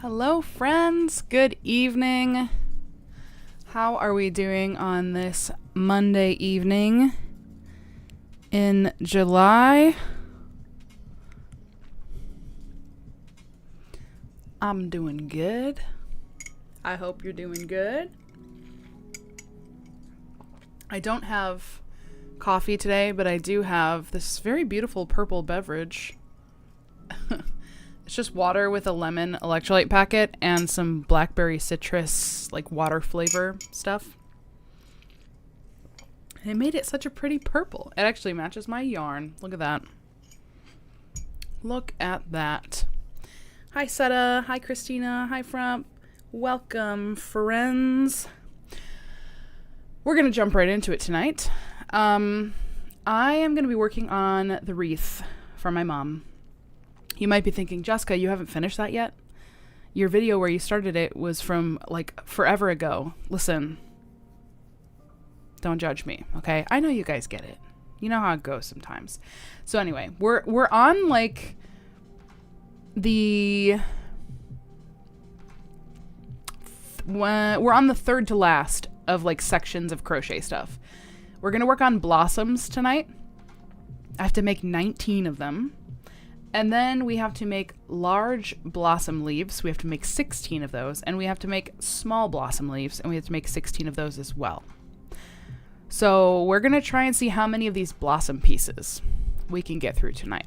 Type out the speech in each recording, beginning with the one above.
Hello friends, good evening. How are we doing on this Monday evening in July? I'm doing good. I hope you're doing good. I don't have coffee today, but I do have this very beautiful purple beverage. It's just water with a lemon electrolyte packet and some blackberry citrus, like water flavor stuff. It made it such a pretty purple. It actually matches my yarn. Look at that. Look at that. Hi, Seta. Hi, Christina. Hi, Frump. Welcome, friends. We're going to jump right into it tonight. I am going to be working on the wreath for my mom. You might be thinking, Jessica, you haven't finished that yet? Your video where you started it was from like forever ago. Listen, don't judge me, okay? I know you guys get it. You know how it goes sometimes. So anyway, we're on like we're on the third to last of like sections of crochet stuff. We're gonna work on blossoms tonight. I have to make 19 of them. And then we have to make large blossom leaves. We have to make 16 of those. And we have to make small blossom leaves. And we have to make 16 of those as well. So we're going to try and see how many of these blossom pieces we can get through tonight.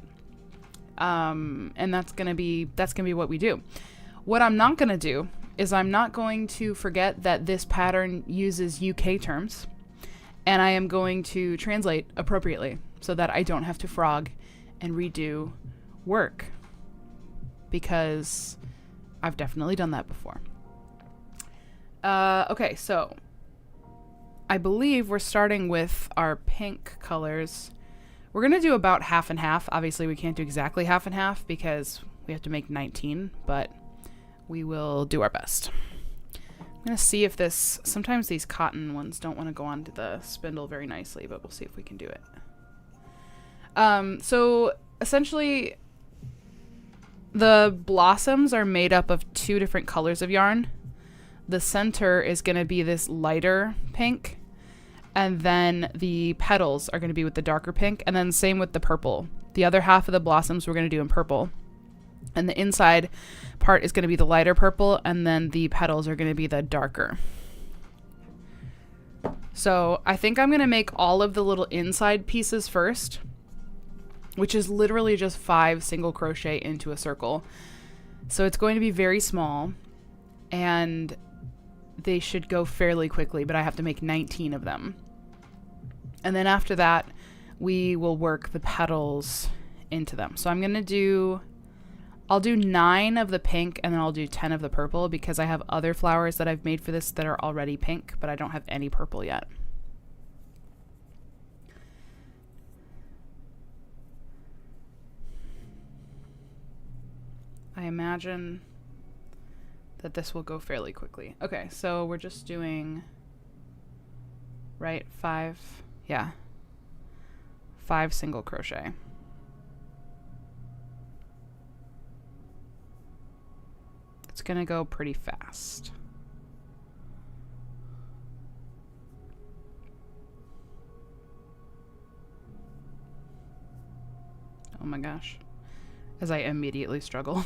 And that's going to be what we do. What I'm not going to do is I'm not going to forget that this pattern uses UK terms. And I am going to translate appropriately so that I don't have to frog and redo work, because I've definitely done that before. Okay, so I believe we're starting with our pink colors. We're going to do about half and half. Obviously, we can't do exactly half and half because we have to make 19, but we will do our best. I'm going to see if this... Sometimes these cotton ones don't want to go onto the spindle very nicely, but we'll see if we can do it. So essentially... The blossoms are made up of two different colors of yarn. The center is going to be this lighter pink, and then the petals are going to be with the darker pink, and then same with the purple. The other half of the blossoms we're going to do in purple. And the inside part is going to be the lighter purple, and then the petals are going to be the darker. So I think I'm going to make all of the little inside pieces first, which is literally just 5 single crochet into a circle. So it's going to be very small, and they should go fairly quickly, but I have to make 19 of them. And then after that, we will work the petals into them. So I'll do 9 of the pink, and then I'll do 10 of the purple, because I have other flowers that I've made for this that are already pink, but I don't have any purple yet. I imagine that this will go fairly quickly. Okay, so we're just doing, right, 5, yeah, 5 single crochet. It's gonna go pretty fast. Oh my gosh, as I immediately struggle.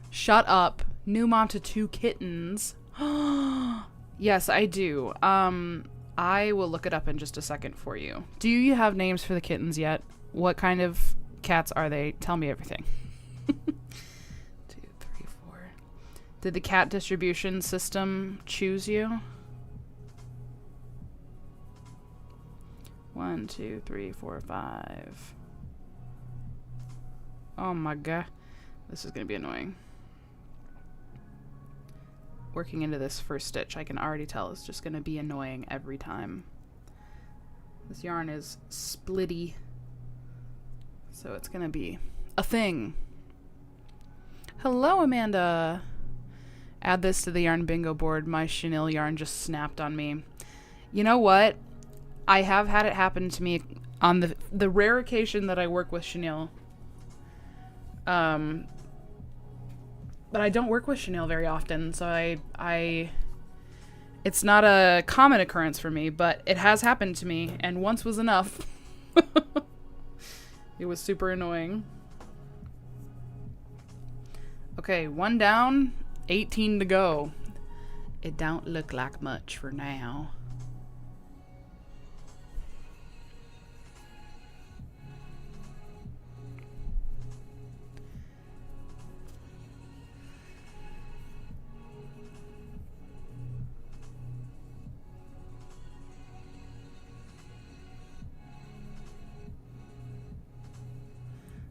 Shut up. New mom to 2 kittens. Yes, I do. I will look it up in just a second for you. Do you have names for the kittens yet? What kind of cats are they? Tell me everything. 2, 3, 4. Did the cat distribution system choose you? 1, 2, 3, 4, 5. Oh my god. This is going to be annoying. Working into this first stitch, I can already tell it's just going to be annoying every time. This yarn is splitty, so it's going to be a thing. Hello, Amanda. Add this to the yarn bingo board. My chenille yarn just snapped on me. You know what? I have had it happen to me on the rare occasion that I work with chenille. But I don't work with chenille very often, so I it's not a common occurrence for me, but it has happened to me, and once was enough. It was super annoying. Okay, 1 down, 18 to go. It don't look like much for now.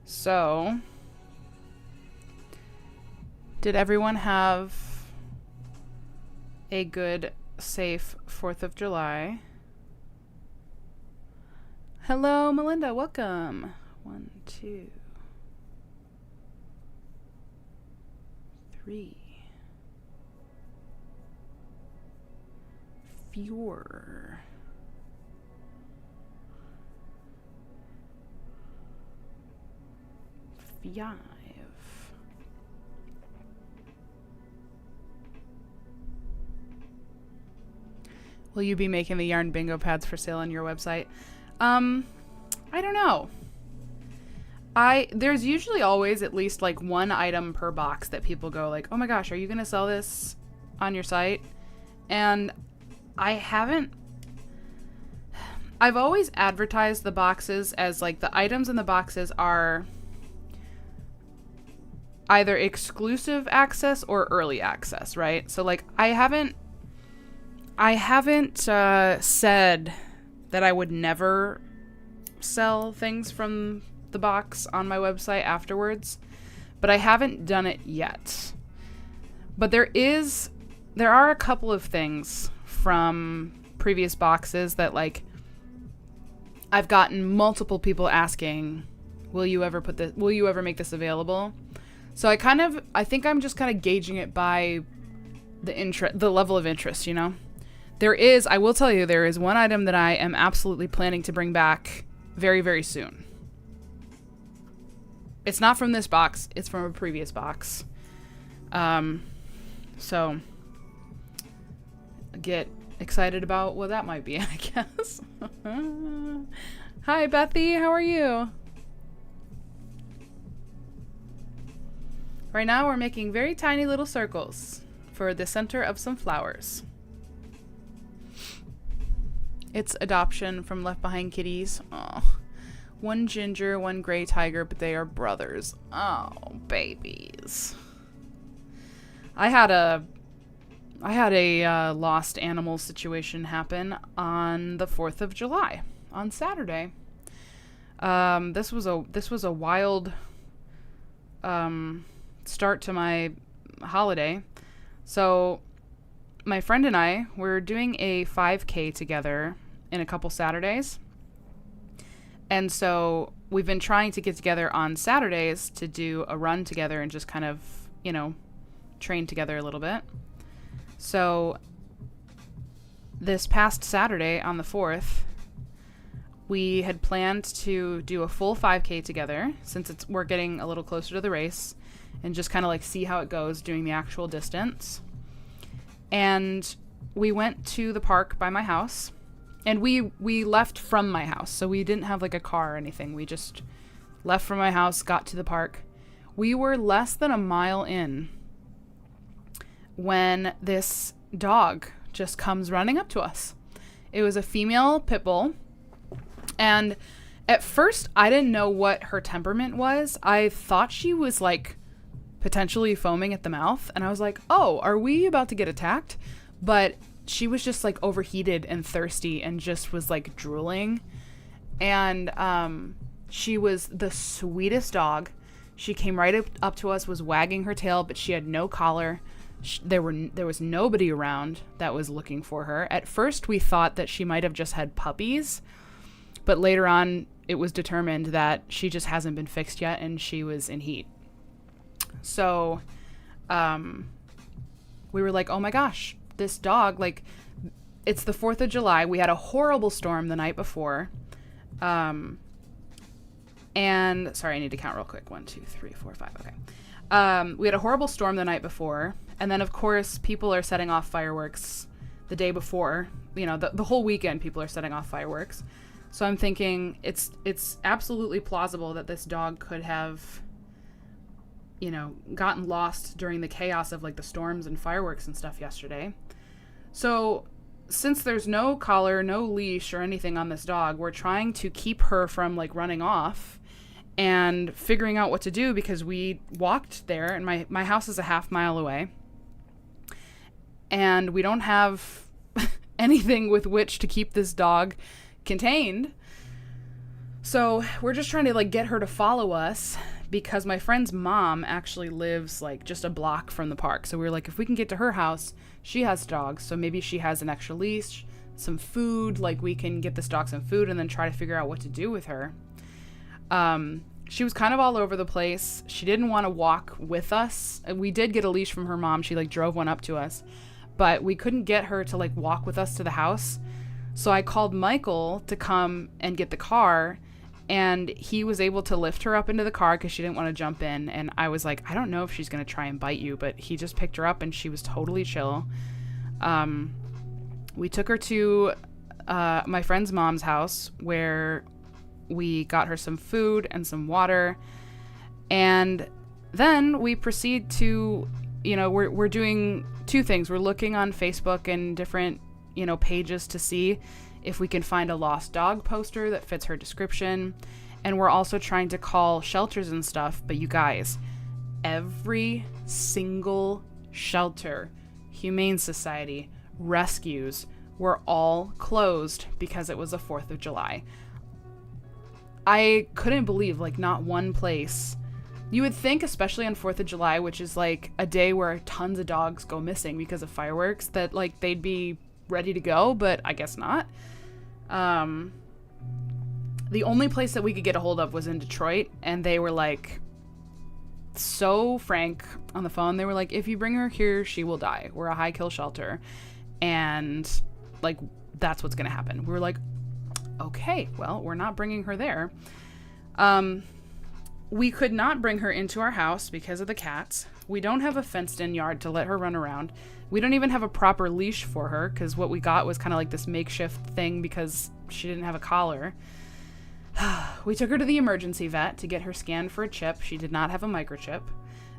So, did everyone have a good, safe 4th of July? Hello, Melinda. Welcome. 1, 2, 3, 4. Five. Will you be making the yarn bingo pads for sale on your website? I don't know. There's usually always at least like one item per box that people go like, oh my gosh, are you gonna sell this on your site? And I've always advertised the boxes as like the items in the boxes are either exclusive access or early access, right? So like I haven't said that I would never sell things from the box on my website afterwards, but I haven't done it yet. But there are a couple of things from previous boxes that like I've gotten multiple people asking, will you ever make this available? So I think I'm just kind of gauging it by the level of interest, you know? I will tell you, there is one item that I am absolutely planning to bring back very, very soon. It's not from this box, it's from a previous box. So get excited about what that might be, I guess. Hi, Bethy, how are you? Right now we're making very tiny little circles for the center of some flowers. It's adoption from Left Behind Kitties. Oh, one ginger, one gray tiger, but they are brothers. Oh, babies. I had a lost animal situation happen on the 4th of July, on Saturday. This was a wild start to my holiday. So my friend and I were doing a 5K together in a couple Saturdays. And so we've been trying to get together on Saturdays to do a run together and just kind of, train together a little bit. So this past Saturday on the 4th, we had planned to do a full 5K together since we're getting a little closer to the race and just kind of like see how it goes doing the actual distance. And we went to the park by my house, and we left from my house. So we didn't have like a car or anything. We just left from my house, got to the park. We were less than a mile in when this dog just comes running up to us. It was a female pit bull. And at first I didn't know what her temperament was. I thought she was like potentially foaming at the mouth. And I was like, oh, are we about to get attacked? But she was just like overheated and thirsty and just was like drooling. And she was the sweetest dog. She came right up to us, was wagging her tail, but she had no collar. There was nobody around that was looking for her. At first we thought that she might have just had puppies, but later on it was determined that she just hasn't been fixed yet and she was in heat. So we were like, oh my gosh, this dog, like, it's the 4th of July. We had a horrible storm the night before. And sorry, I need to count real quick. 1, 2, 3, 4, 5. Okay. We had a horrible storm the night before. And then, of course, people are setting off fireworks the day before. You know, the whole weekend people are setting off fireworks. So I'm thinking it's absolutely plausible that this dog could have, you know, gotten lost during the chaos of like the storms and fireworks and stuff yesterday. So since there's no collar, no leash or anything on this dog, we're trying to keep her from like running off and figuring out what to do, because we walked there and my house is a half mile away and we don't have anything with which to keep this dog contained. So we're just trying to like get her to follow us, because my friend's mom actually lives like just a block from the park. So we were like, if we can get to her house, she has dogs, so maybe she has an extra leash, some food, like we can get this dog some food and then try to figure out what to do with her. She was kind of all over the place. She didn't want to walk with us. We did get a leash from her mom. She like drove one up to us, but we couldn't get her to like walk with us to the house. So I called Michael to come and get the car, and he was able to lift her up into the car because she didn't want to jump in. And I was like, I don't know if she's going to try and bite you, but he just picked her up and she was totally chill. We took her to my friend's mom's house, where we got her some food and some water. And then we proceed to, you know, we're doing two things. We're looking on Facebook and different, you know, pages to see if we can find a lost dog poster that fits her description. And we're also trying to call shelters and stuff. But you guys, every single shelter, humane society, rescues were all closed because it was the 4th of July. I couldn't believe, like, not one place. You would think, especially on 4th of July, which is like a day where tons of dogs go missing because of fireworks, that like they'd be ready to go, but I guess not. The only place that we could get a hold of was in Detroit, and they were like so frank on the phone. They were like, if you bring her here, she will die. We're a high kill shelter, and like that's what's gonna happen. We were like, okay, well, we're not bringing her there. We could not bring her into our house because of the cats. We don't have a fenced-in yard to let her run around. We don't even have a proper leash for her, because what we got was kind of like this makeshift thing because she didn't have a collar. We took her to the emergency vet to get her scanned for a chip. She did not have a microchip.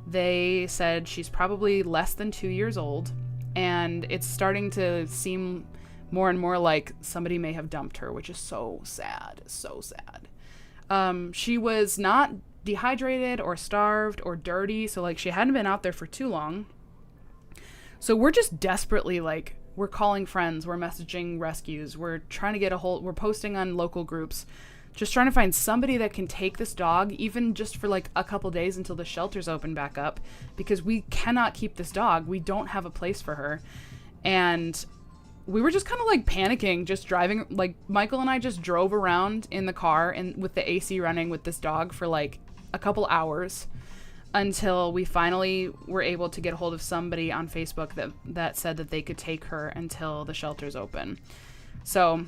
They said she's probably less than 2 years old, and it's starting to seem more and more like somebody may have dumped her, which is so sad, so sad. She was not dehydrated or starved or dirty, so like she hadn't been out there for too long. So we're just desperately like, we're calling friends, we're messaging rescues, we're trying to get a hold, we're posting on local groups, just trying to find somebody that can take this dog, even just for like a couple days until the shelters open back up, because we cannot keep this dog. We don't have a place for her. And we were just kind of like panicking, just driving, like Michael and I just drove around in the car and with the AC running with this dog for like a couple hours until we finally were able to get a hold of somebody on Facebook that said that they could take her until the shelters open. So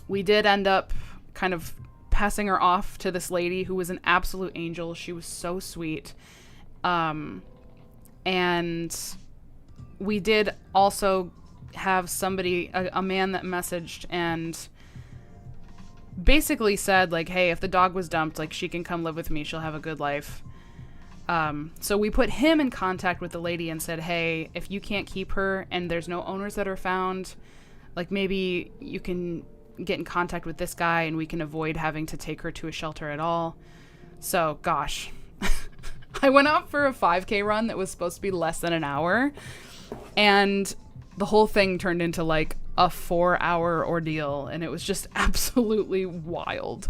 we did end up kind of passing her off to this lady who was an absolute angel. She was so sweet. And we did also have somebody, a man that messaged and basically said like, hey, if the dog was dumped, like she can come live with me. She'll have a good life. So we put him in contact with the lady and said, hey, if you can't keep her and there's no owners that are found, like maybe you can get in contact with this guy and we can avoid having to take her to a shelter at all. So gosh, I went out for a 5K run that was supposed to be less than an hour, and the whole thing turned into like a 4-hour ordeal, and it was just absolutely wild.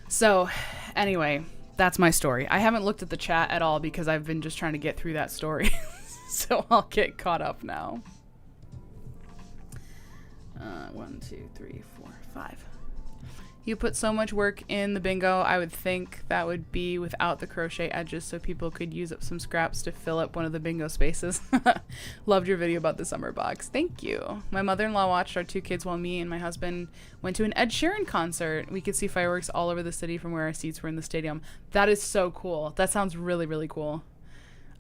So anyway, that's my story. I haven't looked at the chat at all because I've been just trying to get through that story. So I'll get caught up now. 1, 2, 3, 4, 5. You put so much work in the bingo. I would think that would be without the crochet edges so people could use up some scraps to fill up one of the bingo spaces. Loved your video about the summer box. Thank you. My mother-in-law watched our 2 kids while me and my husband went to an Ed Sheeran concert. We could see fireworks all over the city from where our seats were in the stadium. That is so cool. That sounds really, really cool.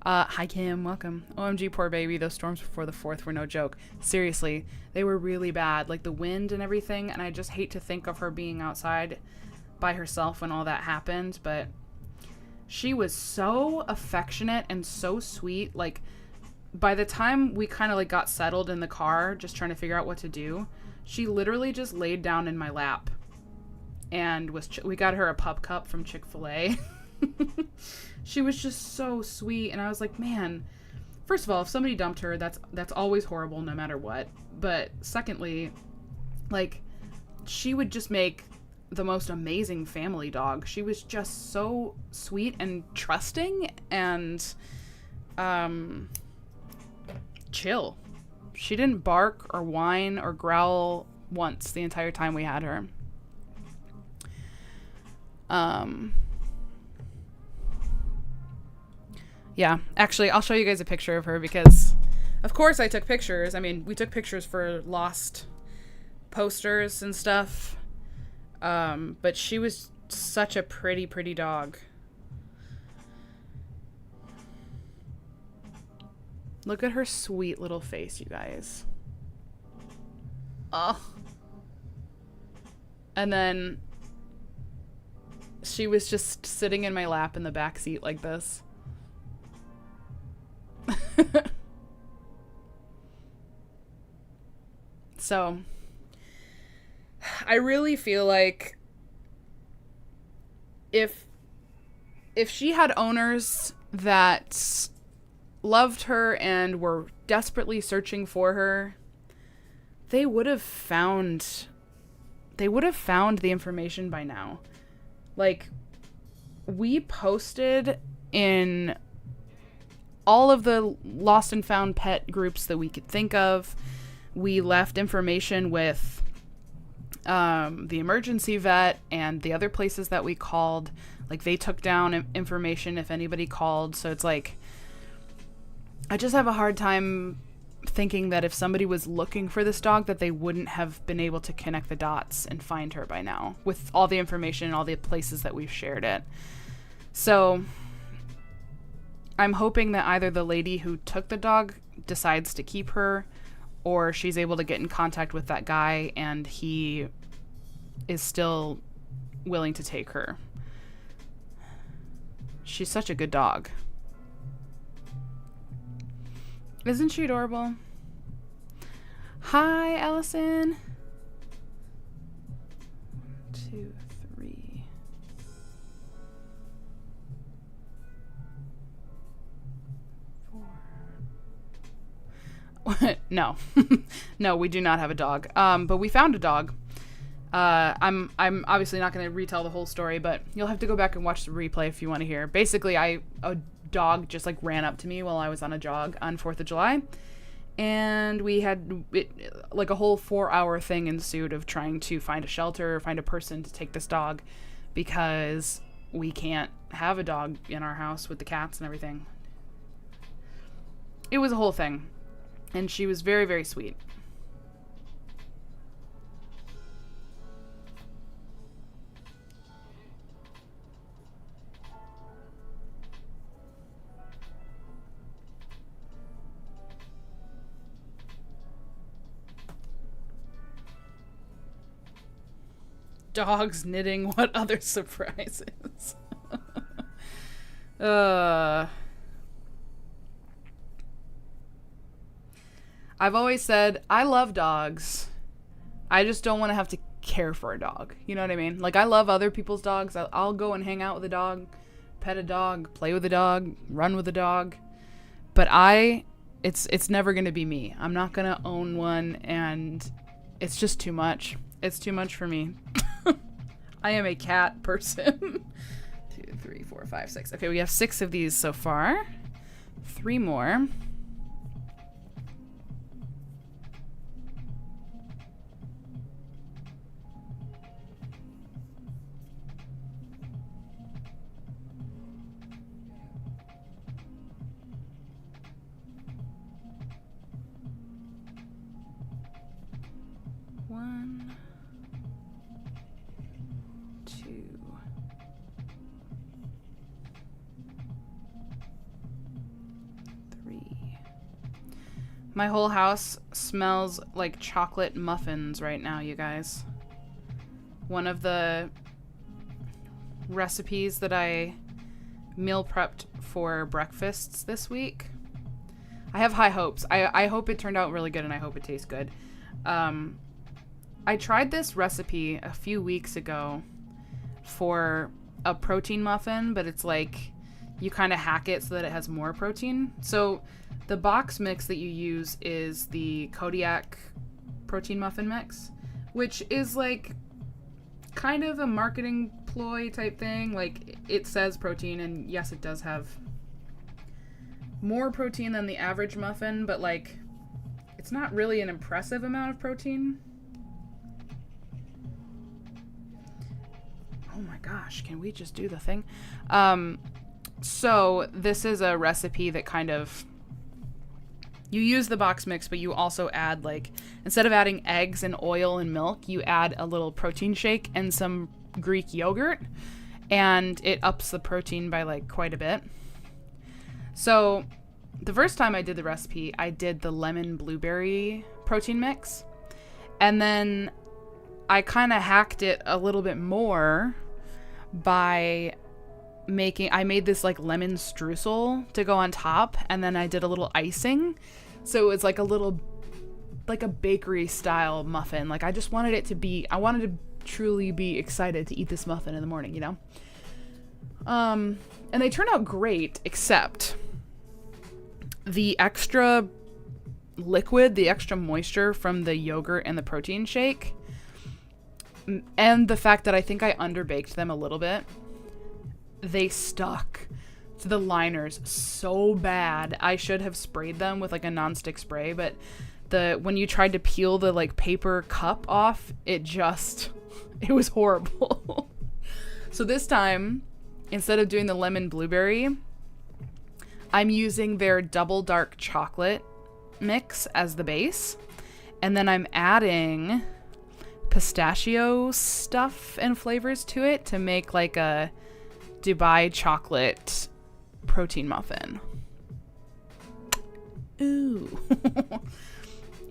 Hi Kim, welcome. OMG, poor baby. Those storms before the 4th were no joke. Seriously, they were really bad. Like the wind and everything, and I just hate to think of her being outside by herself when all that happened, but she was so affectionate and so sweet. Like, by the time we kind of like got settled in the car, just trying to figure out what to do, she literally just laid down in my lap and we got her a pup cup from Chick-fil-A. She was just so sweet, and I was like, man, first of all, if somebody dumped her, that's always horrible no matter what. But secondly, like, she would just make the most amazing family dog. She was just so sweet and trusting and chill. She didn't bark or whine or growl once the entire time we had her. Yeah, actually, I'll show you guys a picture of her because, of course, I took pictures. I mean, we took pictures for lost posters and stuff. But she was such a pretty, pretty dog. Look at her sweet little face, you guys. Oh. And then she was just sitting in my lap in the back seat like this. So, I really feel like if she had owners that loved her and were desperately searching for her, they would have found the information by now. Like, we posted in all of the lost and found pet groups that we could think of. We left information with the emergency vet and the other places that we called. Like, they took down information if anybody called. So it's like, I just have a hard time thinking that if somebody was looking for this dog, that they wouldn't have been able to connect the dots and find her by now with all the information and all the places that we've shared it. So I'm hoping that either the lady who took the dog decides to keep her, or she's able to get in contact with that guy and he is still willing to take her. She's such a good dog. Isn't she adorable? Hi, Allison. 2, 3. No. No, we do not have a dog. But we found a dog. I'm obviously not going to retell the whole story, but you'll have to go back and watch the replay if you want to hear. Basically, a dog just like ran up to me while I was on a jog on 4th of July. And we had like a whole 4-hour thing ensued of trying to find a shelter, find a person to take this dog, because we can't have a dog in our house with the cats and everything. It was a whole thing. And she was very, very sweet. Dogs knitting, what other surprises? I've always said, I love dogs. I just don't want to have to care for a dog. You know what I mean? Like, I love other people's dogs. I'll go and hang out with a dog, pet a dog, play with a dog, run with a dog. But it's never going to be me. I'm not going to own one, and it's just too much. It's too much for me. I am a cat person. 2, 3, 4, 5, 6. Okay, we have 6 of these so far. 3 more. 1, 2, 3. My whole house smells like chocolate muffins right now, you guys. One of the recipes that I meal prepped for breakfasts this week. I have high hopes. I hope it turned out really good, and I hope it tastes good. I tried this recipe a few weeks ago for a protein muffin, but it's like you kind of hack it so that it has more protein. So the box mix that you use is the Kodiak protein muffin mix, which is like kind of a marketing ploy type thing. Like, it says protein, and yes, it does have more protein than the average muffin, but like, it's not really an impressive amount of protein. Oh my gosh, can we just do the thing? So this is a recipe that kind of, you use the box mix, but you also add, like, instead of adding eggs and oil and milk, you add a little protein shake and some Greek yogurt, and it ups the protein by like quite a bit. So the first time I did the recipe, I did the lemon blueberry protein mix, and then I kind of hacked it a little bit more by I made this like lemon streusel to go on top, and then I did a little icing. So it's like a little, like a bakery style muffin. Like, I just wanted it to be, I wanted to truly be excited to eat this muffin in the morning, you know? And they turned out great, except the extra liquid, the extra moisture from the yogurt and the protein shake, and the fact that I think I underbaked them a little bit, they stuck to the liners so bad. I should have sprayed them with like a nonstick spray, but when you tried to peel the like paper cup off, it was horrible. So this time, instead of doing the lemon blueberry, I'm using their double dark chocolate mix as the base, and then I'm adding pistachio stuff and flavors to it to make like a Dubai chocolate protein muffin. Ooh.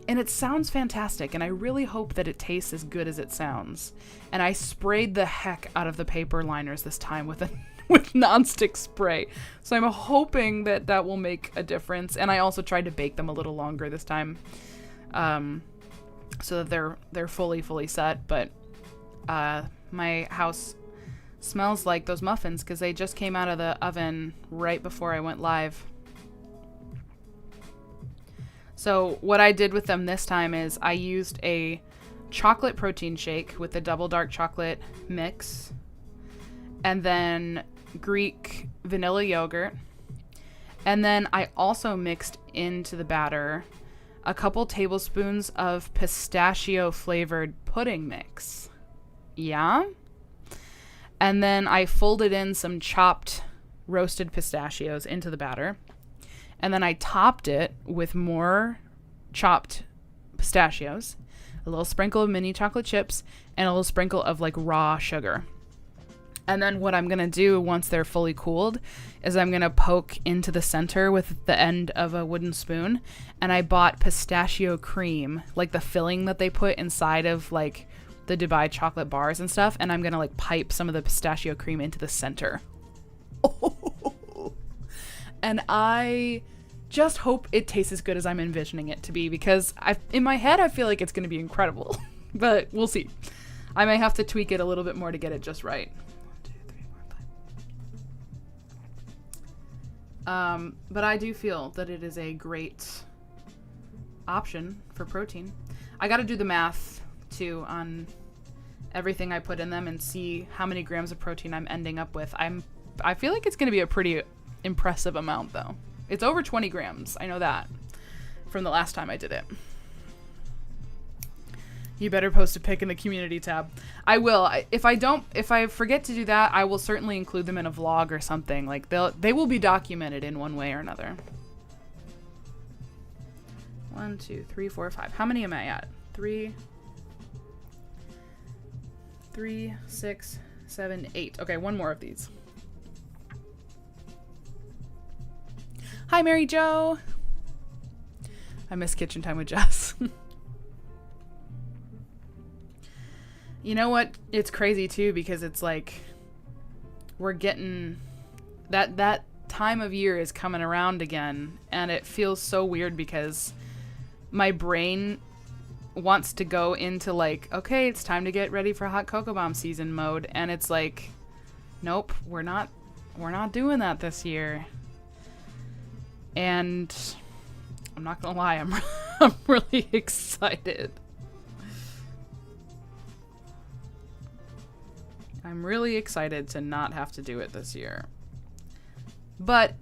And it sounds fantastic, and I really hope that it tastes as good as it sounds. And I sprayed the heck out of the paper liners this time with nonstick spray. So I'm hoping that that will make a difference. And I also tried to bake them a little longer this time, so that they're fully set. But my house smells like those muffins because they just came out of the oven right before I went live. So what I did with them this time is I used a chocolate protein shake with the double dark chocolate mix, and then Greek vanilla yogurt, and then I also mixed into the batter a couple tablespoons of pistachio flavored pudding mix. Yeah? And then I folded in some chopped roasted pistachios into the batter. And then I topped it with more chopped pistachios, a little sprinkle of mini chocolate chips, and a little sprinkle of like raw sugar. And then what I'm going to do once they're fully cooled is I'm going to poke into the center with the end of a wooden spoon. And I bought pistachio cream, like the filling that they put inside of like the Dubai chocolate bars and stuff. And I'm going to like pipe some of the pistachio cream into the center. And I just hope it tastes as good as I'm envisioning it to be, because in my head I feel like it's going to be incredible. But we'll see. I may have to tweak it a little bit more to get it just right. 1, 2, 3, 4, 5. But I do feel that it is a great option for protein. I got to do the math too on everything I put in them and see how many grams of protein I'm ending up with. I feel like it's going to be a pretty impressive amount though. It's over 20 grams. I know that from the last time I did it. You better post a pic in the community tab. I will. If I forget to do that, I will certainly include them in a vlog or something. Like they will be documented in one way or another. 1, 2, 3, 4, 5. How many am I at? 3, 3, 6, 7, 8. Okay, one more of these. Hi, Mary Jo. I miss kitchen time with Jess. You know what? It's crazy too because it's like we're getting that time of year is coming around again, and it feels so weird because my brain wants to go into like, okay, it's time to get ready for hot cocoa bomb season mode, and it's like, nope, we're not doing that this year. And I'm not gonna lie, I'm really excited. I'm really excited to not have to do it this year. But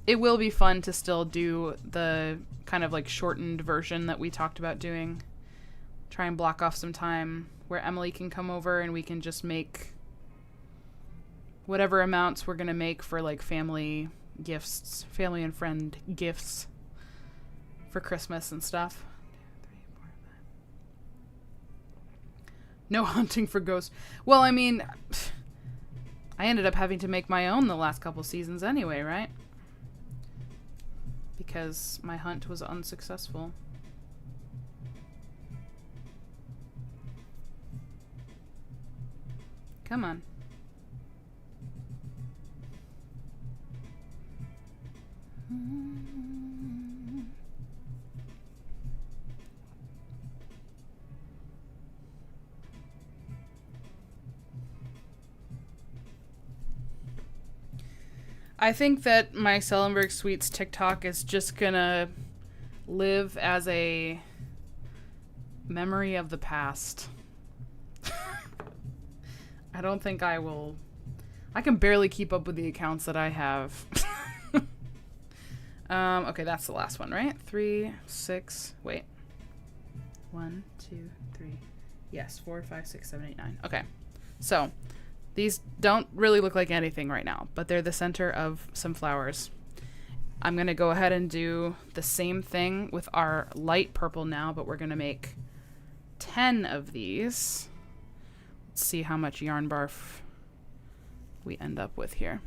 it will be fun to still do the kind of like shortened version that we talked about doing. Try and block off some time where Emily can come over and we can just make whatever amounts we're gonna make for like family gifts, family and friend gifts for Christmas and stuff. 2, 3, 4, 5. No hunting for ghosts. Well, I mean, I ended up having to make my own the last couple seasons anyway, right? Because my hunt was unsuccessful. Come on. I think that my Sellenberg Sweets TikTok is just gonna live as a memory of the past. I don't think I will. I can barely keep up with the accounts that I have. Okay, that's the last one, right? 3, 6, wait. 1, 2, 3. Yes, 4, 5, 6, 7, 8, 9. Okay. So, these don't really look like anything right now, but they're the center of some flowers. I'm going to go ahead and do the same thing with our light purple now, but we're going to make 10 of these. Let's see how much yarn barf we end up with here.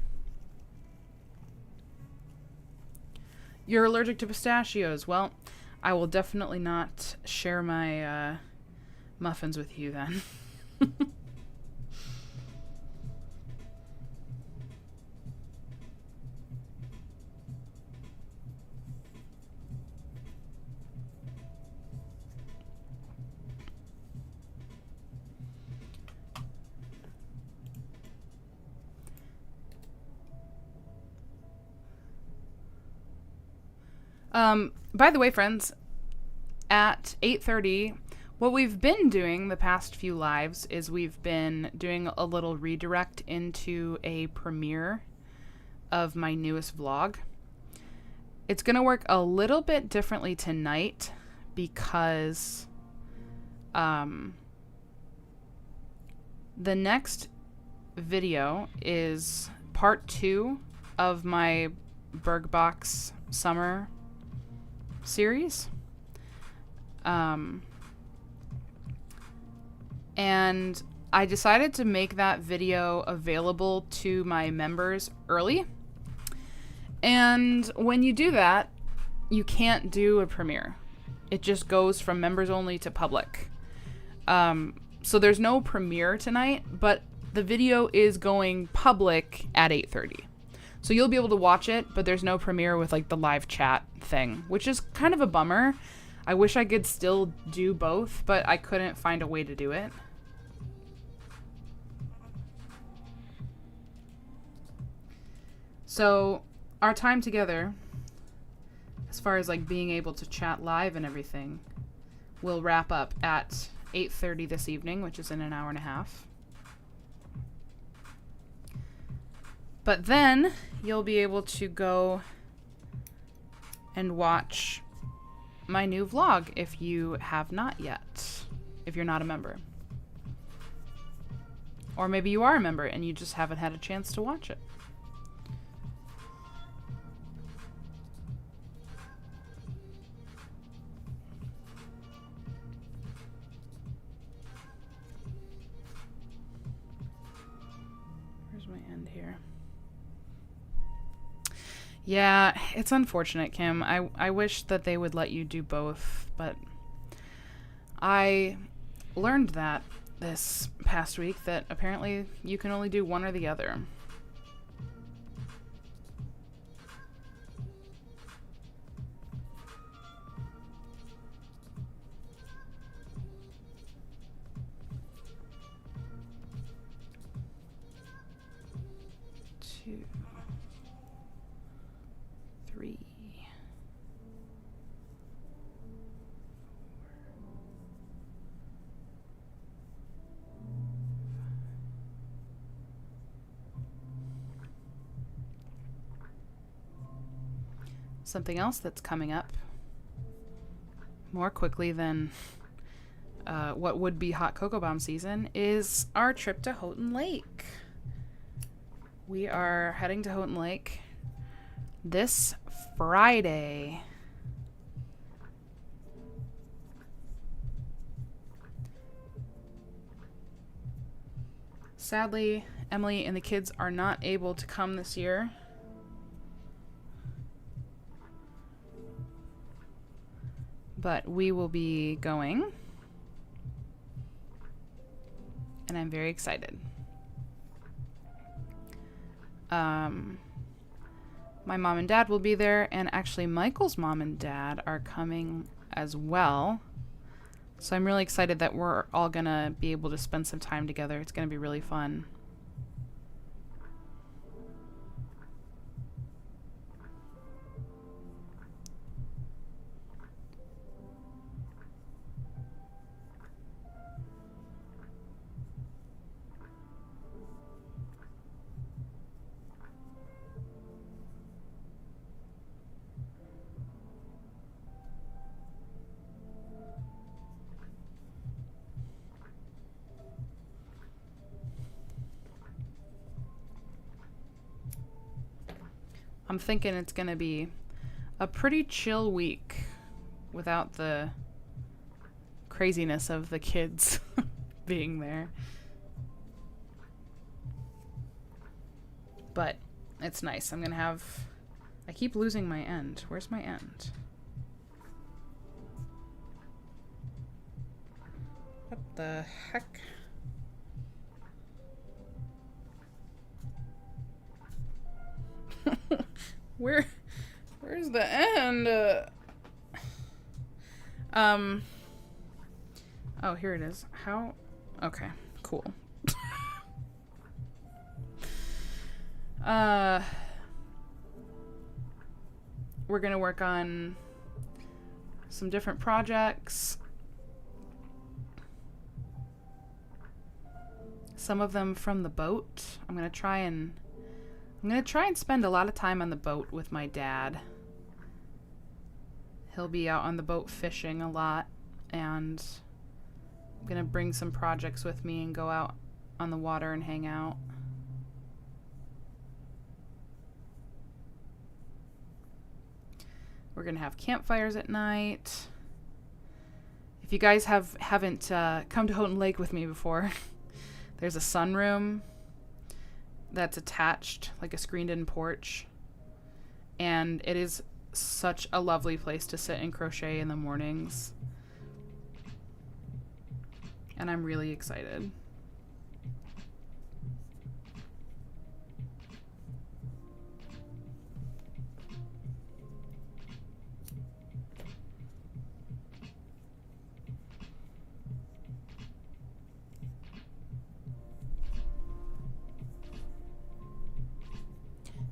You're allergic to pistachios. Well, I will definitely not share my muffins with you then. By the way, friends, at 8:30, what we've been doing the past few lives is we've been doing a little redirect into a premiere of my newest vlog. It's going to work a little bit differently tonight because the next video is part 2 of my Berg Box summer series. And I decided to make that video available to my members early. And when you do that, you can't do a premiere. It just goes from members only to public. So there's no premiere tonight, but the video is going public at 8:30. So you'll be able to watch it, but there's no premiere with like the live chat thing, which is kind of a bummer. I wish I could still do both, but I couldn't find a way to do it. So our time together, as far as like being able to chat live and everything, will wrap up at 8:30 this evening, which is in an hour and a half. But then you'll be able to go and watch my new vlog if you have not yet, if you're not a member. Or maybe you are a member and you just haven't had a chance to watch it. Yeah, it's unfortunate, Kim. I wish that they would let you do both, but I learned that this past week that apparently you can only do one or the other. Two, three. Something else that's coming up more quickly than what would be hot cocoa bomb season is our trip to Houghton Lake. We are heading to Houghton Lake this Friday. Sadly, Emily and the kids are not able to come this year. But we will be going. And I'm very excited. My mom and dad will be there, and actually Michael's mom and dad are coming as well. So I'm really excited that we're all gonna be able to spend some time together. It's gonna be really fun. I'm thinking it's going to be a pretty chill week without the craziness of the kids being there. But it's nice. I'm going to have... I keep losing my end. Where's my end? What the heck? Where's the end? Oh, here it is. How? Okay, cool. We're gonna work on some different projects. Some of them from the boat. I'm gonna try and spend a lot of time on the boat with my dad. He'll be out on the boat fishing a lot, and I'm gonna bring some projects with me and go out on the water and hang out. We're gonna have campfires at night. If you guys haven't come to Houghton Lake with me before, there's a sunroom that's attached, like a screened-in porch, and it is such a lovely place to sit and crochet in the mornings, and I'm really excited.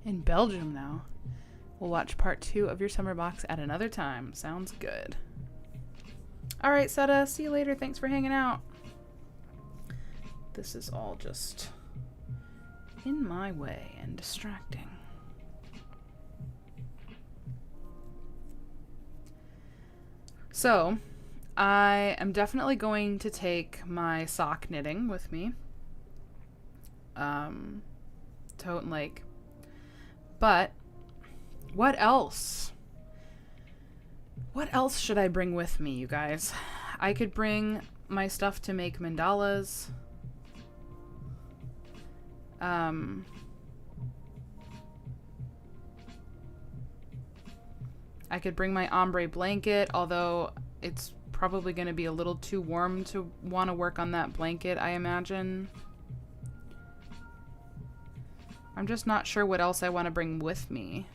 In Belgium now. We'll watch part 2 of your summer box at another time. Sounds good. Alright, Seta. See you later. Thanks for hanging out. This is all just in my way and distracting. So, I am definitely going to take my sock knitting with me to Houghton Lake. But what else? What else should I bring with me, you guys? I could bring my stuff to make mandalas. I could bring my ombre blanket, although it's probably going to be a little too warm to want to work on that blanket, I imagine. I'm just not sure what else I want to bring with me.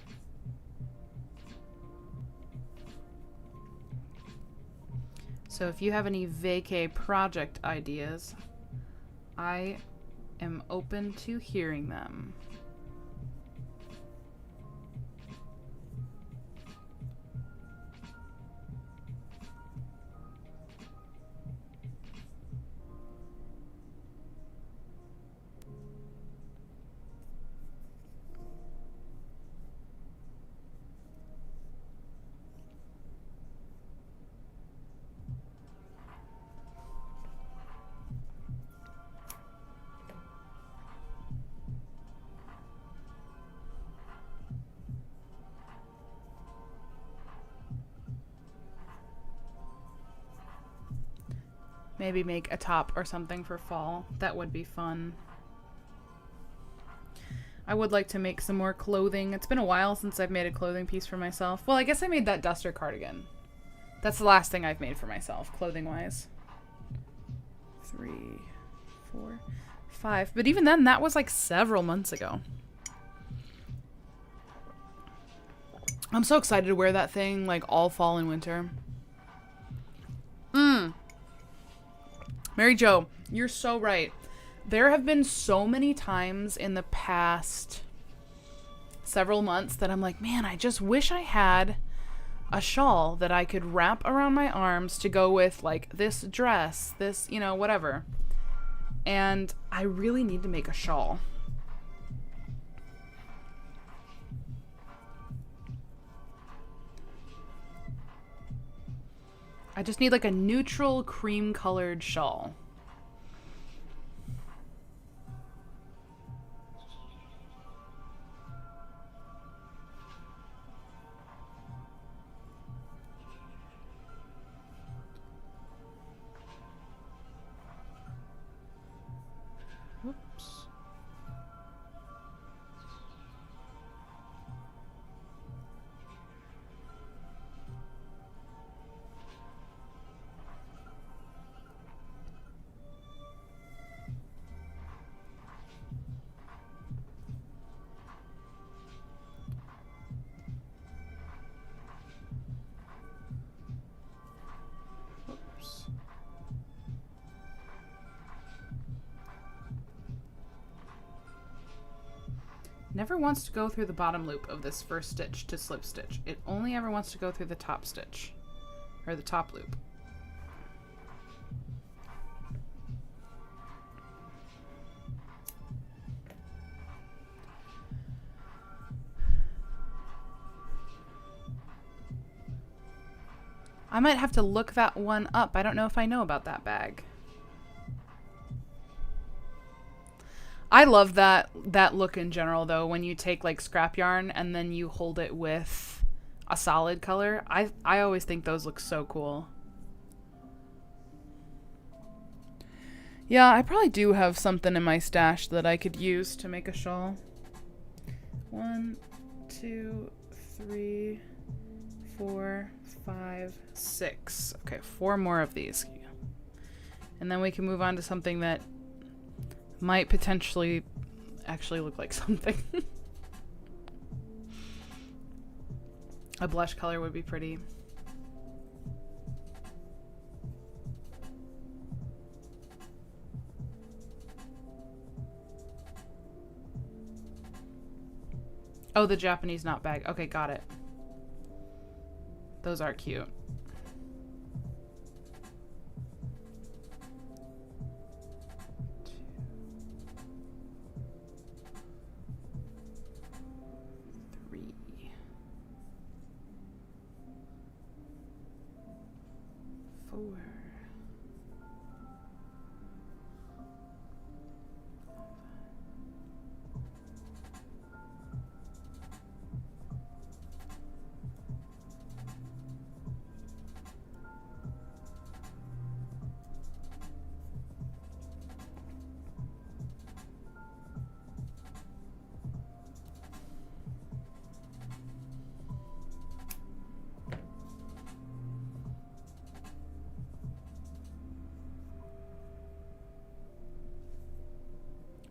So if you have any vacay project ideas, I am open to hearing them. Maybe make a top or something for fall. That would be fun. I would like to make some more clothing. It's been a while since I've made a clothing piece for myself. Well, I guess I made that duster cardigan. That's the last thing I've made for myself, clothing-wise. 3, 4, 5. But even then, that was like several months ago. I'm so excited to wear that thing like all fall and winter. Mary Jo, you're so right. There have been so many times in the past several months that I'm like, man, I just wish I had a shawl that I could wrap around my arms to go with like this dress, this, you know, whatever. And I really need to make a shawl. I just need like a neutral cream colored shawl. Whoops. Never wants to go through the bottom loop of this first stitch to slip stitch. It only ever wants to go through the top stitch, or the top loop. I might have to look that one up. I don't know if I know about that bag. I love that look in general, though, when you take like scrap yarn and then you hold it with a solid color. I always think those look so cool. Yeah, I probably do have something in my stash that I could use to make a shawl. 1, 2, 3, 4, 5, 6. Okay, 4 more of these. And then we can move on to something that might potentially actually look like something. A blush color would be pretty. Oh, the Japanese knot bag. Okay, got it. Those are cute.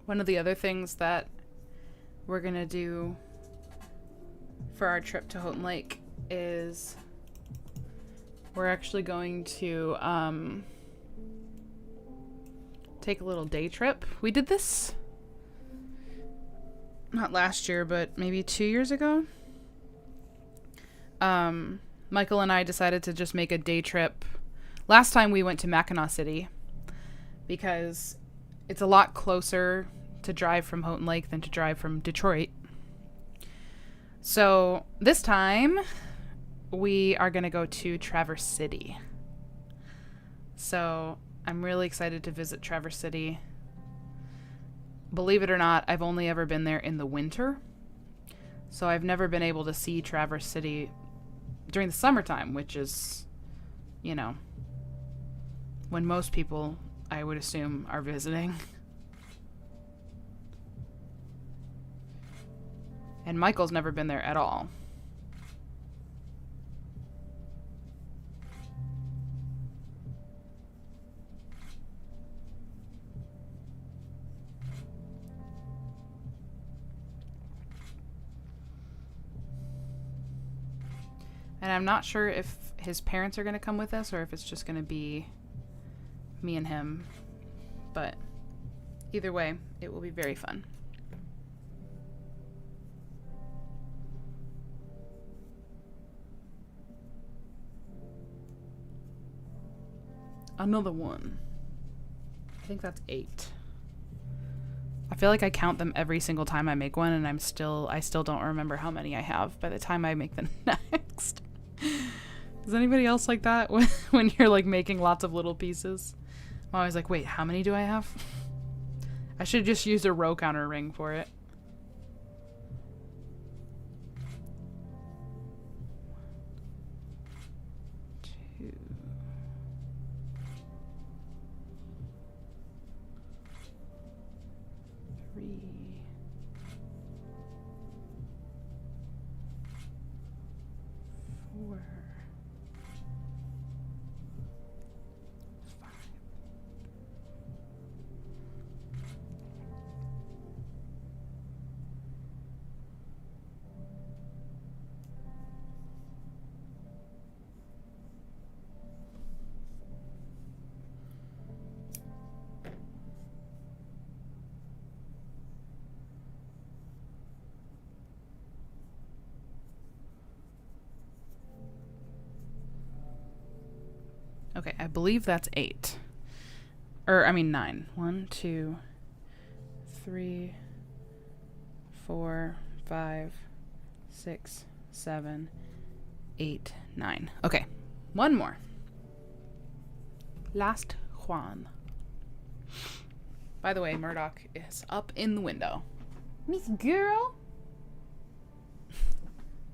One of the other things that we're gonna do for our trip to Houghton Lake is we're actually going to take a little day trip. We did this not last year, but maybe 2 years ago. Michael and I decided to just make a day trip. Last time we went to Mackinac City because it's a lot closer to drive from Houghton Lake than to drive from Detroit. So this time we are going to go to Traverse City. So I'm really excited to visit Traverse City. Believe it or not, I've only ever been there in the winter. So I've never been able to see Traverse City during the summertime, which is, you know, when most people, I would assume, are visiting. And Michael's never been there at all. And I'm not sure if his parents are going to come with us or if it's just going to be me and him. But either way, it will be very fun. Another one. I think that's 8. I feel like I count them every single time I make one, and I still don't remember how many I have by the time I make the next. Is anybody else like that when you're like making lots of little pieces? I'm always like, wait, how many do I have? I should just use a row counter ring for it. Okay, I believe that's 8. Or, I mean 9. 1, 2, 3, 4, 5, 6, 7, 8, 9. Okay, one more. Last Juan. By the way, Murdoch is up in the window. Miss Girl?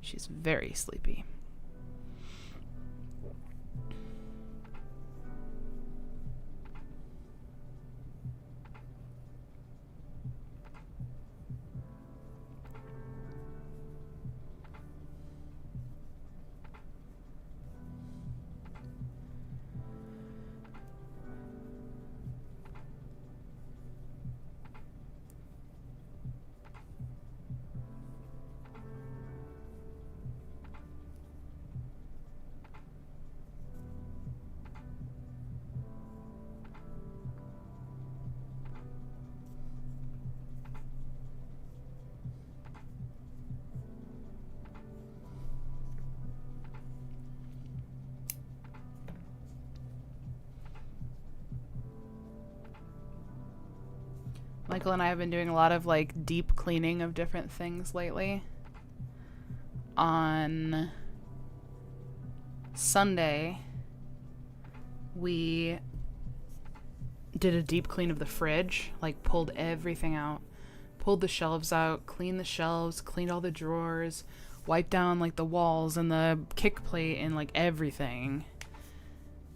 She's very sleepy. Michael and I have been doing a lot of like deep cleaning of different things lately. On Sunday, we did a deep clean of the fridge, like pulled everything out, pulled the shelves out, cleaned the shelves, cleaned all the drawers, wiped down like the walls and the kick plate and like everything.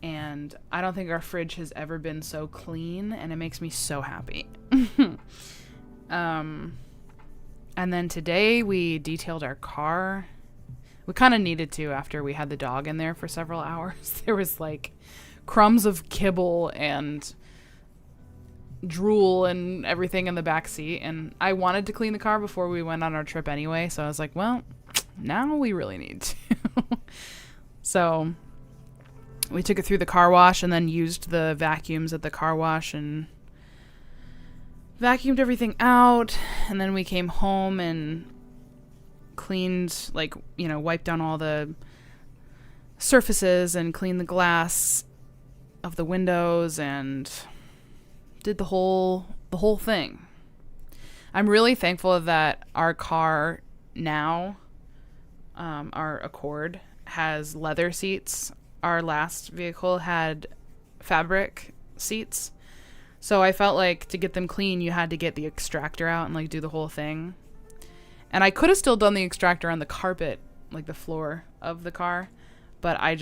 And I don't think our fridge has ever been so clean, and it makes me so happy. And then today we detailed our car. We kind of needed to after we had the dog in there for several hours. There was like crumbs of kibble and drool and everything in the back seat. And I wanted to clean the car before we went on our trip anyway. So I was like, well, now we really need to. So we took it through the car wash and then used the vacuums at the car wash and vacuumed everything out. And then we came home and cleaned, like, you know, wiped down all the surfaces and cleaned the glass of the windows and did the whole thing. I'm really thankful that our car now, our Accord, has leather seats. Our last vehicle had fabric seats. So I felt like to get them clean, you had to get the extractor out and like do the whole thing. And I could have still done the extractor on the carpet, like the floor of the car, but I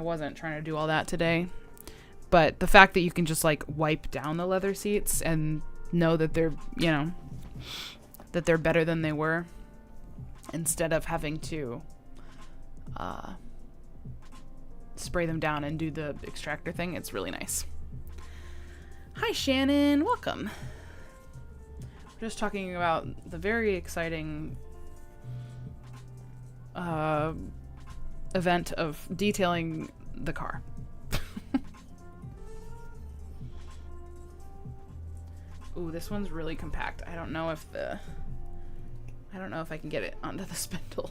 wasn't trying to do all that today. But the fact that you can just like wipe down the leather seats and know that they're, you know, that they're better than they were, instead of having to spray them down and do the extractor thing, it's really nice. Hi Shannon, welcome. We're just talking about the very exciting event of detailing the car. Ooh, this one's really compact. I don't know if I can get it onto the spindle.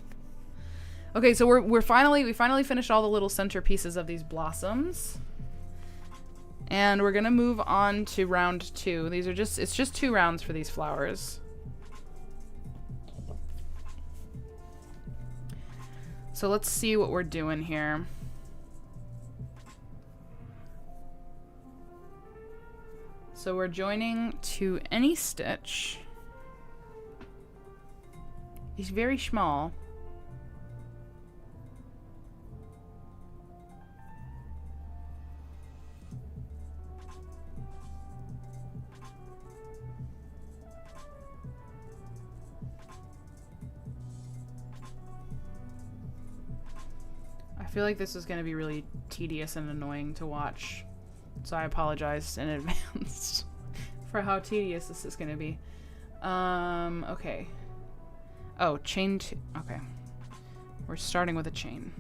Okay, so we finally finished all the little center pieces of these blossoms. And we're gonna move on to round 2. It's just 2 rounds for these flowers. So let's see what we're doing here. So we're joining to any stitch. He's very small. I feel like this is going to be really tedious and annoying to watch. So I apologize in advance for how tedious this is going to be. Okay. Oh, chain 2. Okay. We're starting with a chain.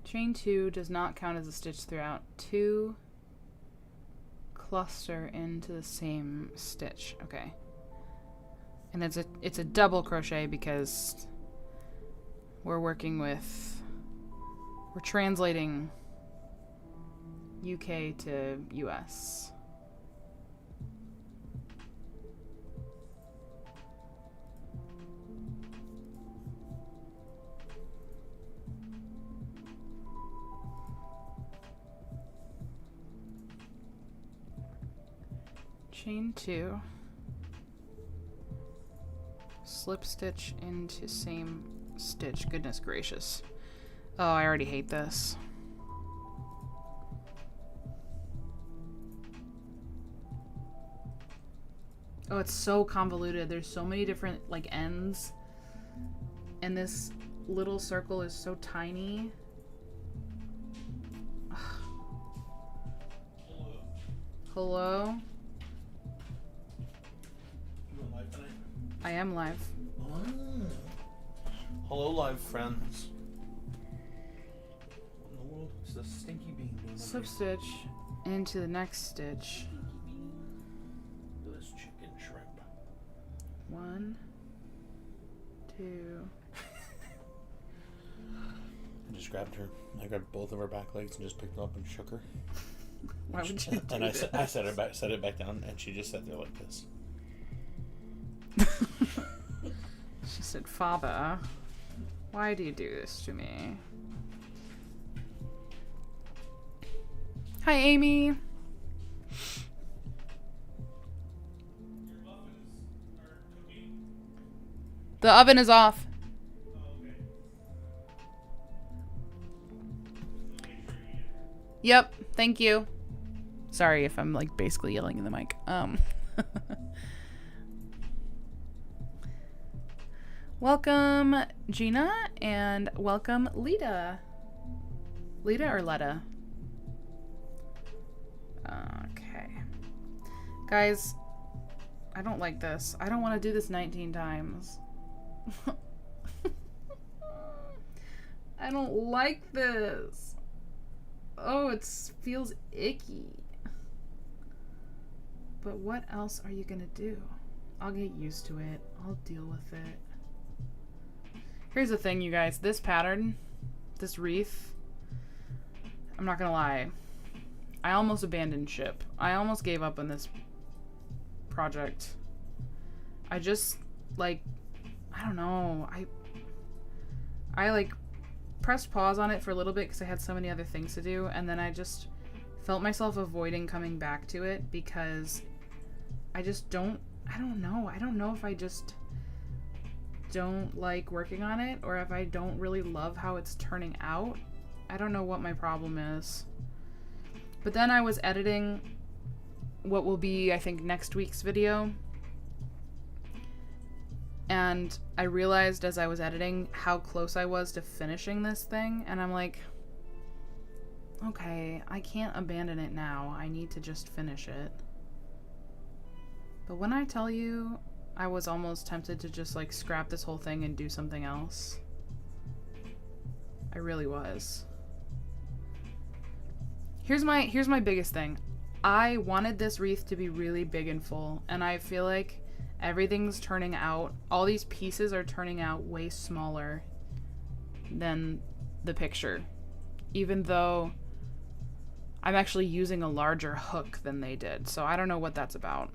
Chain 2 does not count as a stitch throughout. 2 cluster into the same stitch. Okay. And it's a double crochet because we're translating UK to US. Chain 2, slip stitch into same stitch. Goodness gracious. Oh, I already hate this. Oh, it's so convoluted. There's so many different like ends, and this little circle is so tiny. Ugh. Hello? I am live. Hello, live friends. What in the world is the stinky bean doing? Slip stitch into the next stitch. Look at this chicken shrimp. 1, 2. I just grabbed her. I grabbed both of her back legs and just picked them up and shook her. Why would you do and that? I set it back down, and she just sat there like this. She said, "Father, why do you do this to me?" Hi, Amy. Your muffins are cooking? The oven is off. Oh, okay. Just make sure you Yep, thank you. Sorry if I'm like basically yelling in the mic. Welcome Gina and welcome Lita. Lita or Letta? Okay. Guys, I don't like this. I don't want to do this 19 times. I don't like this. Oh, it feels icky. But what else are you gonna do? I'll get used to it. I'll deal with it. Here's the thing, you guys. This pattern, this wreath, I'm not gonna lie. I almost abandoned ship. I almost gave up on this project. I just, like, I don't know. I like, pressed pause on it for a little bit because I had so many other things to do, and then I just felt myself avoiding coming back to it because I just don't know if I just don't like working on it or if I don't really love how it's turning out. I don't know what my problem is. But then I was editing what will be, I think, next week's video, and I realized as I was editing how close I was to finishing this thing, and I'm like, okay, I can't abandon it now. I need to just finish it. But when I tell you, I was almost tempted to just like scrap this whole thing and do something else. I really was. Here's my biggest thing. I wanted this wreath to be really big and full, and I feel like everything's turning out, all these pieces are turning out way smaller than the picture, even though I'm actually using a larger hook than they did. So I don't know what that's about.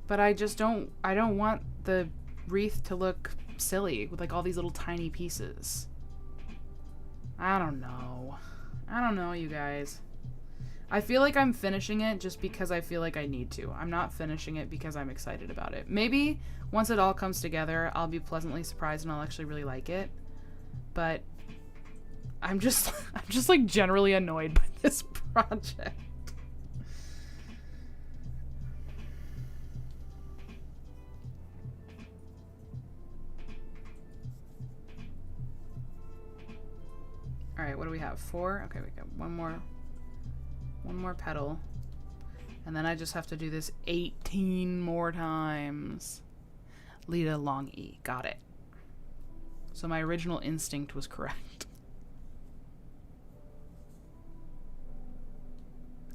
But I don't want the wreath to look silly with like all these little tiny pieces. I don't know, you guys. I feel like I'm finishing it just because I feel like I need to. I'm not finishing it because I'm excited about it. Maybe once it all comes together, I'll be pleasantly surprised and I'll actually really like it. But I'm just like generally annoyed by this project. All right, what do we have? 4? Okay, we got one more petal, and then I just have to do this 18 more times. Lita long E, got it. So my original instinct was correct.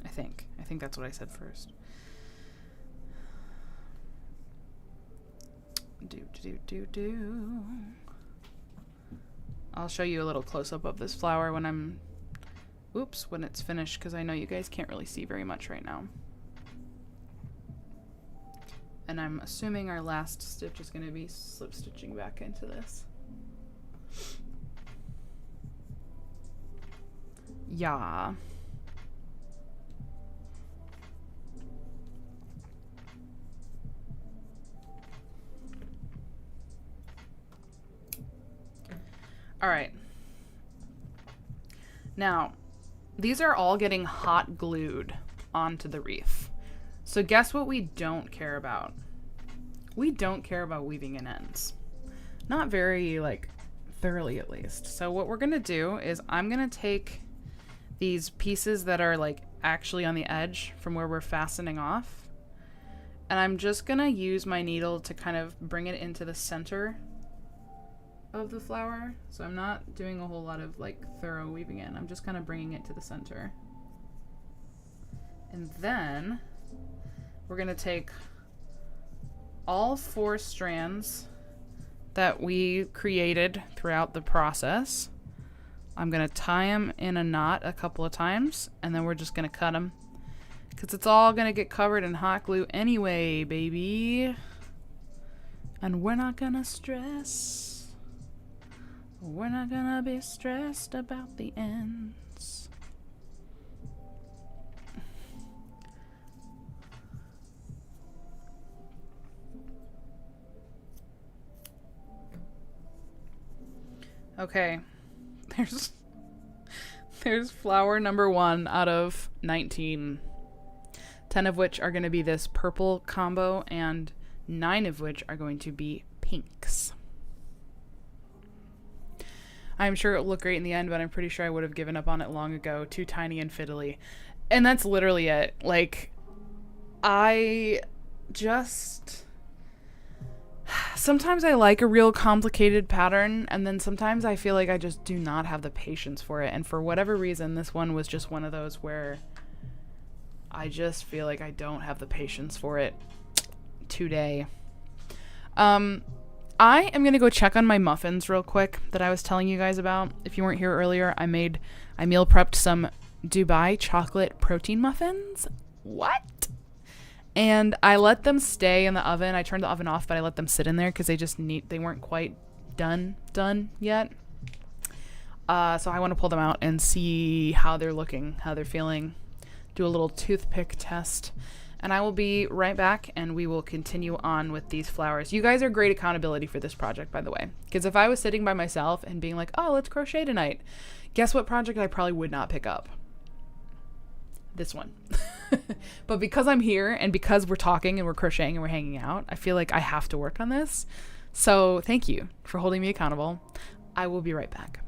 I think that's what I said first. Do. I'll show you a little close-up of this flower when it's finished, because I know you guys can't really see very much right now. And I'm assuming our last stitch is going to be slip stitching back into this. Yeah. All right. Now, these are all getting hot glued onto the wreath. So guess what we don't care about? We don't care about weaving in ends. Not very, like, thoroughly at least. So what we're gonna do is I'm gonna take these pieces that are, like, actually on the edge from where we're fastening off, and I'm just gonna use my needle to kind of bring it into the center of the flower. So I'm not doing a whole lot of like thorough weaving in. I'm just kind of bringing it to the center. And then we're going to take all 4 strands that we created throughout the process. I'm going to tie them in a knot a couple of times, and then we're just going to cut them because it's all going to get covered in hot glue anyway, baby. And we're not going to stress. We're not gonna be stressed about the ends. There's flower number 1 out of 19. 10 of which are going to be this purple combo, and 9 of which are going to be pinks. I'm sure it'll look great in the end, but I'm pretty sure I would have given up on it long ago. Too tiny and fiddly. And that's literally it. Like, I just... Sometimes I like a real complicated pattern, and then sometimes I feel like I just do not have the patience for it. And for whatever reason, this one was just one of those where I just feel like I don't have the patience for it today. I am going to go check on my muffins real quick that I was telling you guys about. If you weren't here earlier, I meal prepped some Dubai chocolate protein muffins. What? And I let them stay in the oven. I turned the oven off, but I let them sit in there because they weren't quite done yet. So I want to pull them out and see how they're looking, how they're feeling. Do a little toothpick test. And I will be right back, and we will continue on with these flowers. You guys are great accountability for this project, by the way. Because if I was sitting by myself and being like, oh, let's crochet tonight, guess what project I probably would not pick up? This one. But because I'm here, and because we're talking and we're crocheting and we're hanging out, I feel like I have to work on this. So thank you for holding me accountable. I will be right back.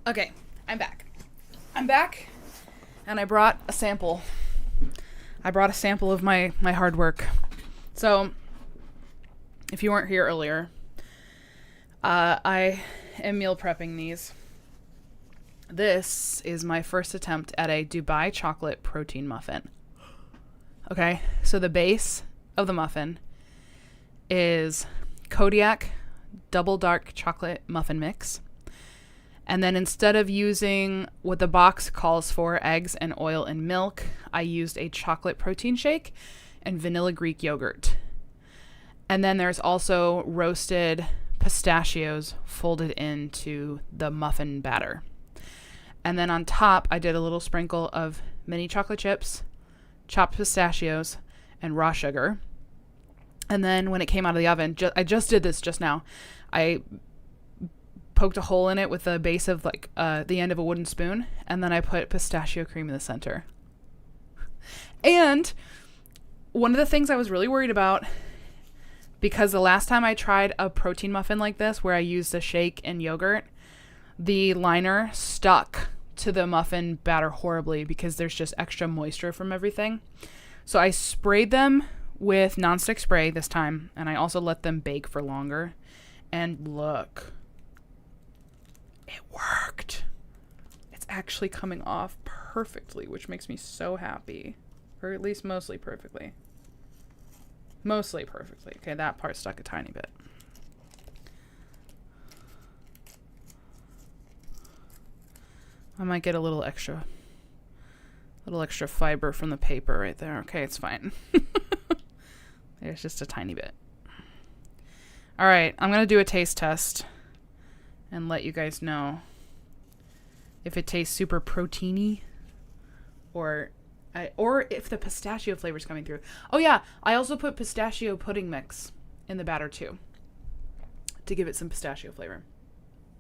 Okay, I'm back. And I brought a sample. I brought a sample of my hard work. So, if you weren't here earlier, I am meal prepping these. This is my first attempt at a Dubai chocolate protein muffin. Okay, so the base of the muffin is Kodiak double dark chocolate muffin mix. And then instead of using what the box calls for, eggs and oil and milk, I used a chocolate protein shake and vanilla Greek yogurt. And then there's also roasted pistachios folded into the muffin batter. And then on top, I did a little sprinkle of mini chocolate chips, chopped pistachios, and raw sugar. And then when it came out of the oven, I just did this just now. I poked a hole in it with the base of like the end of a wooden spoon, and then I put pistachio cream in the center. And one of the things I was really worried about, because the last time I tried a protein muffin like this, where I used a shake and yogurt, the liner stuck to the muffin batter horribly because there's just extra moisture from everything. So I sprayed them with nonstick spray this time, and I also let them bake for longer. And look, it worked. It's actually coming off perfectly, which makes me so happy. Or at least mostly perfectly. Mostly perfectly. Okay, that part stuck a tiny bit. I might get a little extra fiber from the paper right there. Okay, it's fine. There's just a tiny bit. All right, I'm going to do a taste test and let you guys know if it tastes super proteiny or if the pistachio flavor is coming through. Oh yeah, I also put pistachio pudding mix in the batter too to give it some pistachio flavor.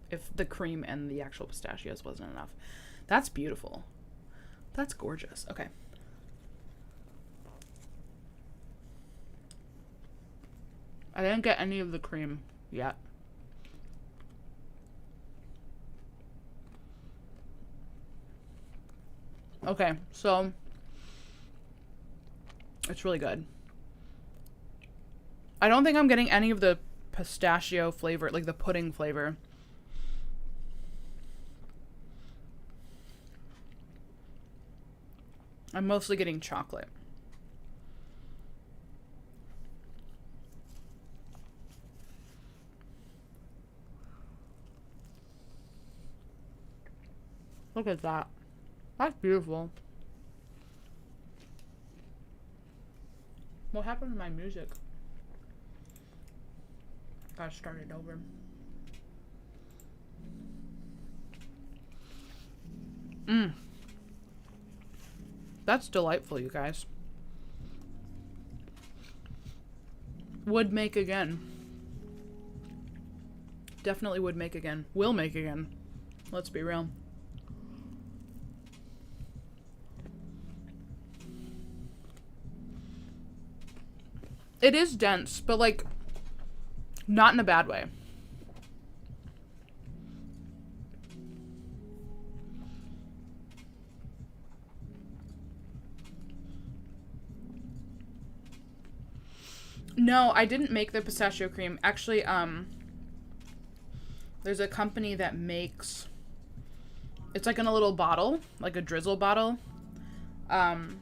If the cream and the actual pistachios wasn't enough. That's beautiful. That's gorgeous. Okay. I didn't get any of the cream yet. Okay, so it's really good. I don't think I'm getting any of the pistachio flavor, like the pudding flavor. I'm mostly getting chocolate. Look at that. That's beautiful. What happened to my music? Gotta start it over. That's delightful, you guys. Would make again. Definitely would make again. Will make again. Let's be real. It is dense, but like, not in a bad way. No, I didn't make the pistachio cream. Actually, there's a company that makes, it's like in a little bottle, like a drizzle bottle. And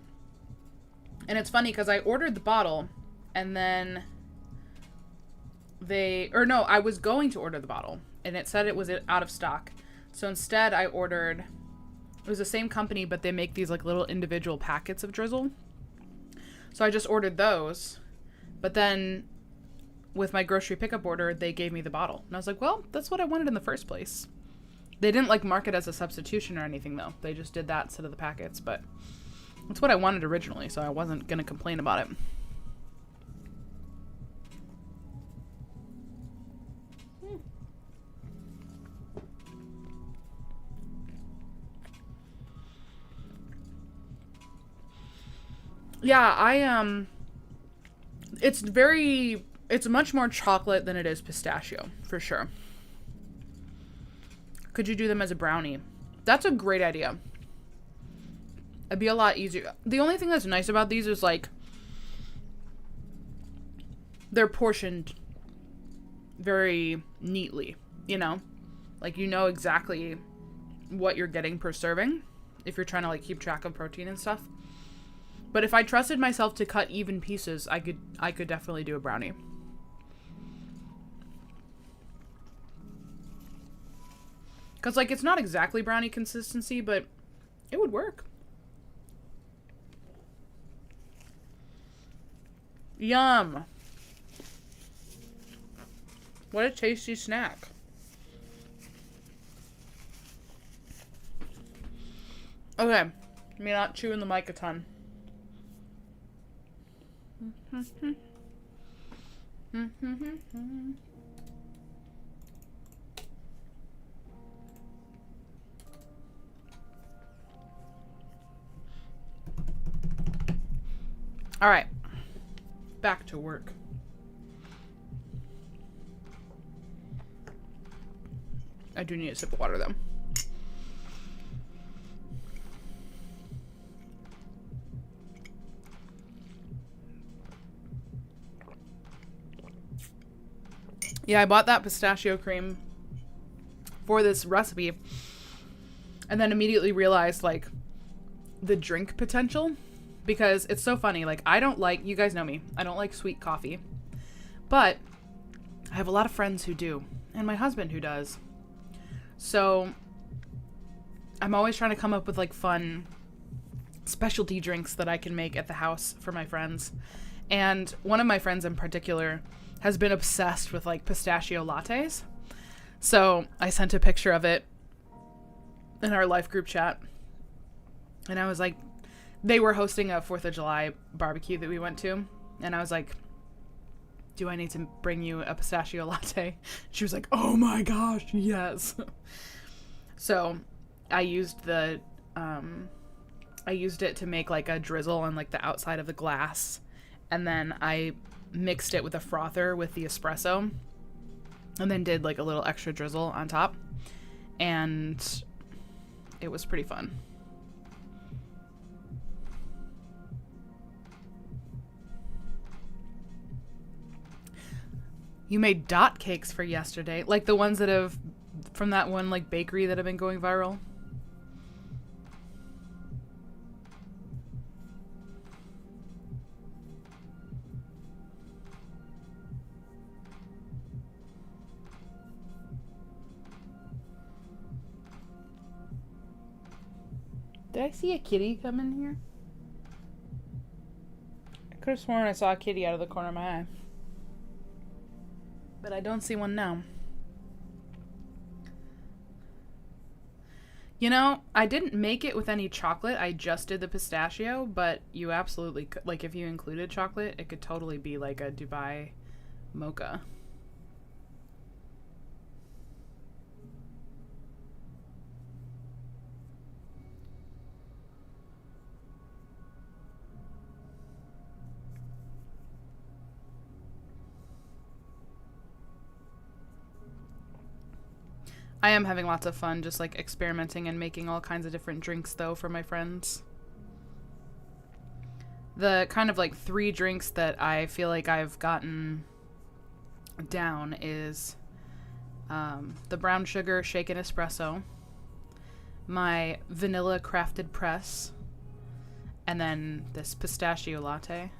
it's funny because I ordered the bottle and then I was going to order the bottle and it said it was out of stock. So instead I ordered, it was the same company, but they make these like little individual packets of drizzle. So I just ordered those. But then with my grocery pickup order, they gave me the bottle. And I was like, well, that's what I wanted in the first place. They didn't like mark it as a substitution or anything though. They just did that instead of the packets, but that's what I wanted originally, so I wasn't going to complain about it. Yeah, it's much more chocolate than it is pistachio, for sure. Could you do them as a brownie? That's a great idea. It'd be a lot easier. The only thing that's nice about these is like they're portioned very neatly, you know? Like, you know exactly what you're getting per serving if you're trying to, like, keep track of protein and stuff. But if I trusted myself to cut even pieces, I could definitely do a brownie. Because, like, it's not exactly brownie consistency, but it would work. Yum. What a tasty snack. Okay. Let me not chew in the mic a ton. All right. Back to work. I do need a sip of water, though. Yeah, I bought that pistachio cream for this recipe and then immediately realized, like, the drink potential, because it's so funny. Like, I don't like, you guys know me, I don't like sweet coffee, but I have a lot of friends who do, and my husband who does. So I'm always trying to come up with, like, fun specialty drinks that I can make at the house for my friends. And one of my friends in particular has been obsessed with, like, pistachio lattes. So I sent a picture of it in our life group chat. And I was like, they were hosting a 4th of July barbecue that we went to. And I was like, do I need to bring you a pistachio latte? She was like, oh my gosh, yes. So I used it to make, like, a drizzle on, like, the outside of the glass. And then I mixed it with a frother with the espresso. And then did, like, a little extra drizzle on top. And it was pretty fun. You made dot cakes for yesterday, like the ones that have, from that one, like, bakery that have been going viral. Did I see a kitty come in here? I could have sworn I saw a kitty out of the corner of my eye. But I don't see one now. You know, I didn't make it with any chocolate. I just did the pistachio, but you absolutely could. Like, if you included chocolate, it could totally be like a Dubai mocha. I am having lots of fun just, like, experimenting and making all kinds of different drinks, though, for my friends. The kind of, like, 3 drinks that I feel like I've gotten down is the brown sugar shaken espresso, my vanilla crafted press, and then this pistachio latte.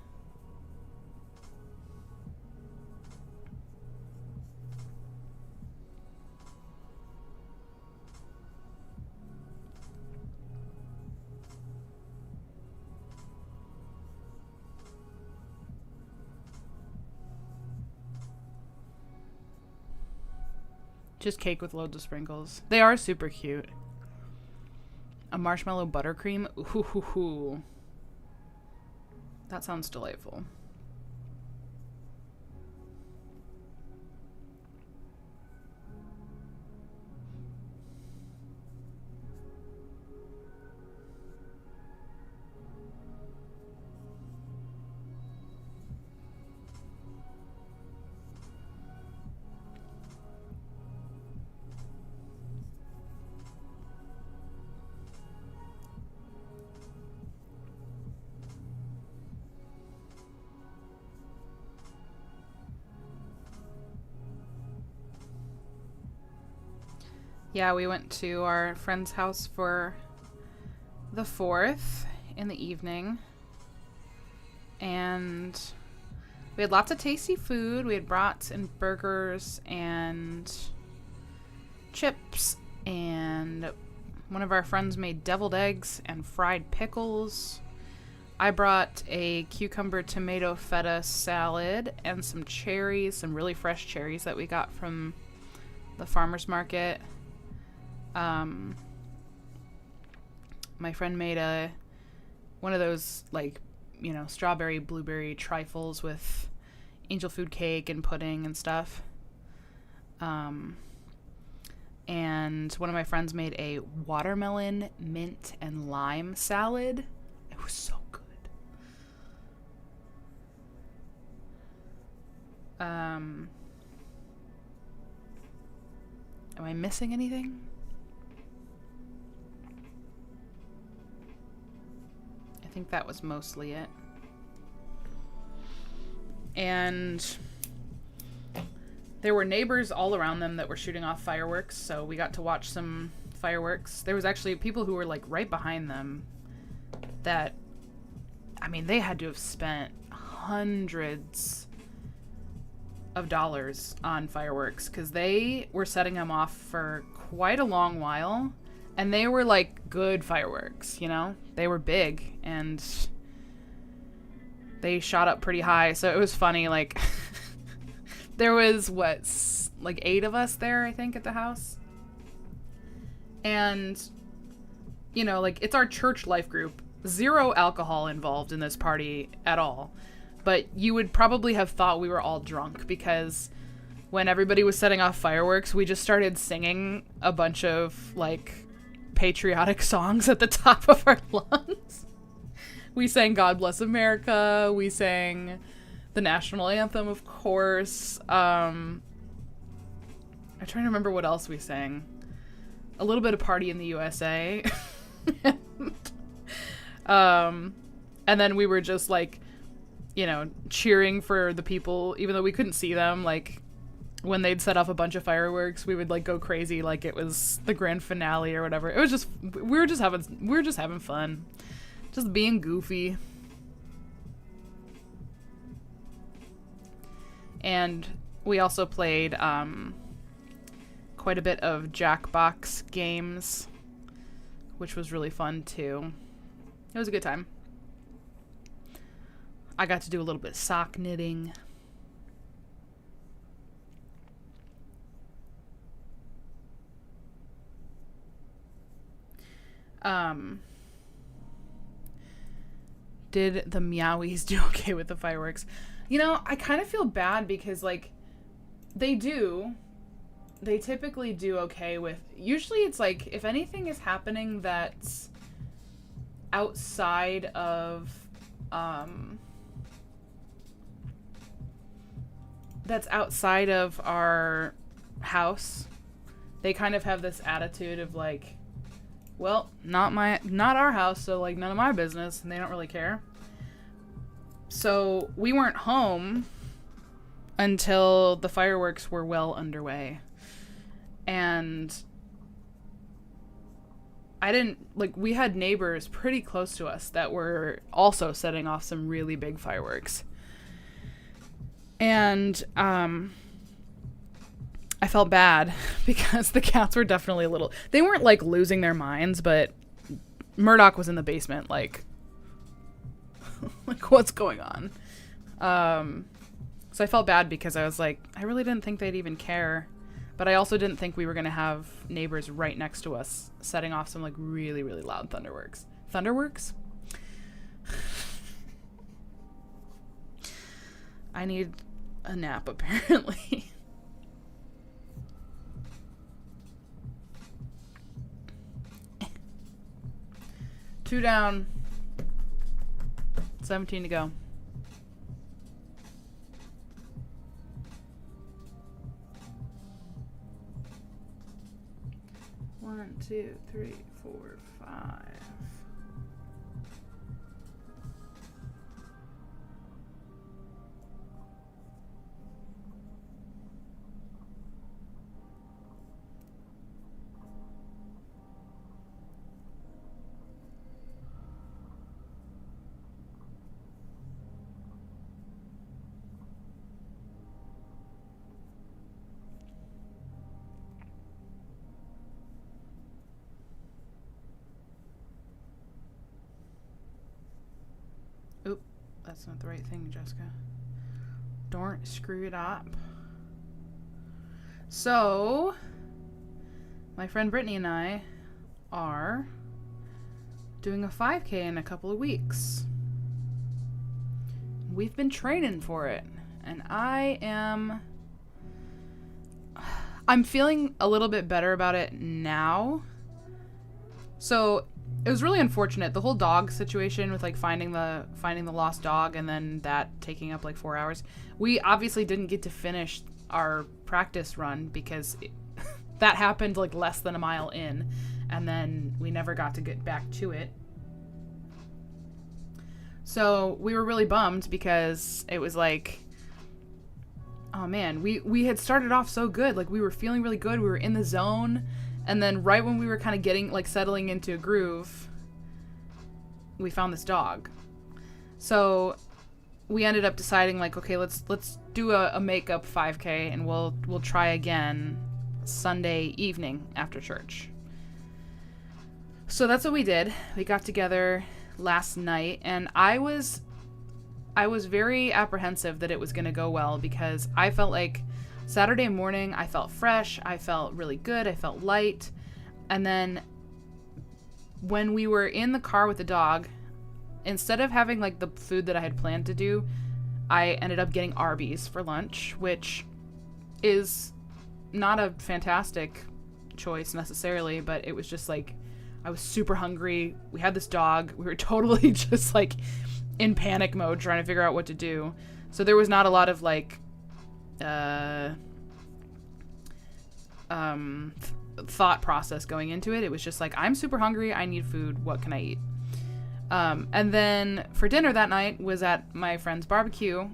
Just cake with loads of sprinkles. They are super cute. A marshmallow buttercream. Ooh. That sounds delightful. Yeah, we went to our friend's house for the 4th in the evening. And we had lots of tasty food. We had brats and burgers and chips. And one of our friends made deviled eggs and fried pickles. I brought a cucumber tomato feta salad and some cherries, some really fresh cherries that we got from the farmer's market. My friend made one of those, like, you know, strawberry blueberry trifles with angel food cake and pudding and stuff. And one of my friends made a watermelon, mint, and lime salad. It was so good. Am I missing anything? I think that was mostly it. And there were neighbors all around them that were shooting off fireworks, so we got to watch some fireworks. There was actually people who were like right behind them that, I mean, they had to have spent hundreds of dollars on fireworks because they were setting them off for quite a long while, and they were like good fireworks, you know? They were big and they shot up pretty high, so it was funny. Like there was like 8 of us there, I think, at the house. And you know, like, it's our church life group. 0 alcohol involved in this party at all. But you would probably have thought we were all drunk because when everybody was setting off fireworks, we just started singing a bunch of, like, patriotic songs at the top of our lungs. We sang God Bless America. We sang the national anthem, of course. I'm trying to remember what else we sang. A little bit of Party in the USA. And then we were just, like, you know, cheering for the people, even though we couldn't see them. Like, when they'd set off a bunch of fireworks, we would, like, go crazy like it was the grand finale or whatever. It was just, we were just having fun. Just being goofy. And we also played quite a bit of Jackbox games, which was really fun too. It was a good time. I got to do a little bit of sock knitting. Did the Meowies do okay with the fireworks? You know, I kind of feel bad because, like, they typically do okay with, usually it's like, if anything is happening that's outside of, our house, they kind of have this attitude of, like, well, not our house, so, like, none of my business, and they don't really care. So we weren't home until the fireworks were well underway. And we had neighbors pretty close to us that were also setting off some really big fireworks. And I felt bad because the cats were definitely they weren't, like, losing their minds, but Murdoch was in the basement, like what's going on? So I felt bad because I was like, I really didn't think they'd even care. But I also didn't think we were going to have neighbors right next to us setting off some, like, really, really loud thunderworks. Thunderworks? I need a nap, apparently. Two down. 17 to go. One, two, three, 4, 5. That's not the right thing, Jessica. Don't screw it up. So, my friend Brittany and I are doing a 5K in a couple of weeks. We've been training for it, and I'm feeling a little bit better about it now. So it was really unfortunate, the whole dog situation with like finding the lost dog and then that taking up like 4 hours. We obviously didn't get to finish our practice run because that happened like less than a mile in, and then we never got to get back to it. So we were really bummed because it was like, oh man, we had started off so good. Like we were feeling really good. We were in the zone. And then right when we were kind of getting like settling into a groove, we found this dog. So we ended up deciding like, okay, let's do a makeup 5K and we'll try again Sunday evening after church. So that's what we did. We got together last night, and I was very apprehensive that it was going to go well because I felt like Saturday morning I felt fresh, I felt really good, I felt light, and then when we were in the car with the dog, instead of having like the food that I had planned to do, I ended up getting Arby's for lunch, which is not a fantastic choice necessarily, but it was just like I was super hungry. We had this dog. We were totally just like in panic mode trying to figure out what to do. So there was not a lot of like thought process going into it. It was just like, I'm super hungry. I need food. What can I eat? And then for dinner that night was at my friend's barbecue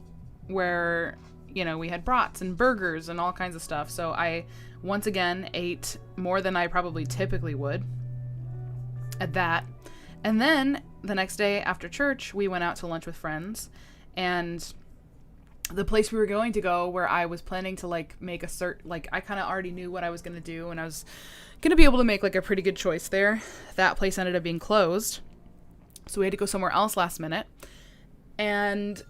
where, you know, we had brats and burgers and all kinds of stuff. So I once again ate more than I probably typically would at that. And then the next day after church, we went out to lunch with friends, and the place we were going to go, where I was planning to like make I kind of already knew what I was going to do, and I was going to be able to make like a pretty good choice there. That place ended up being closed. So we had to go somewhere else last minute. And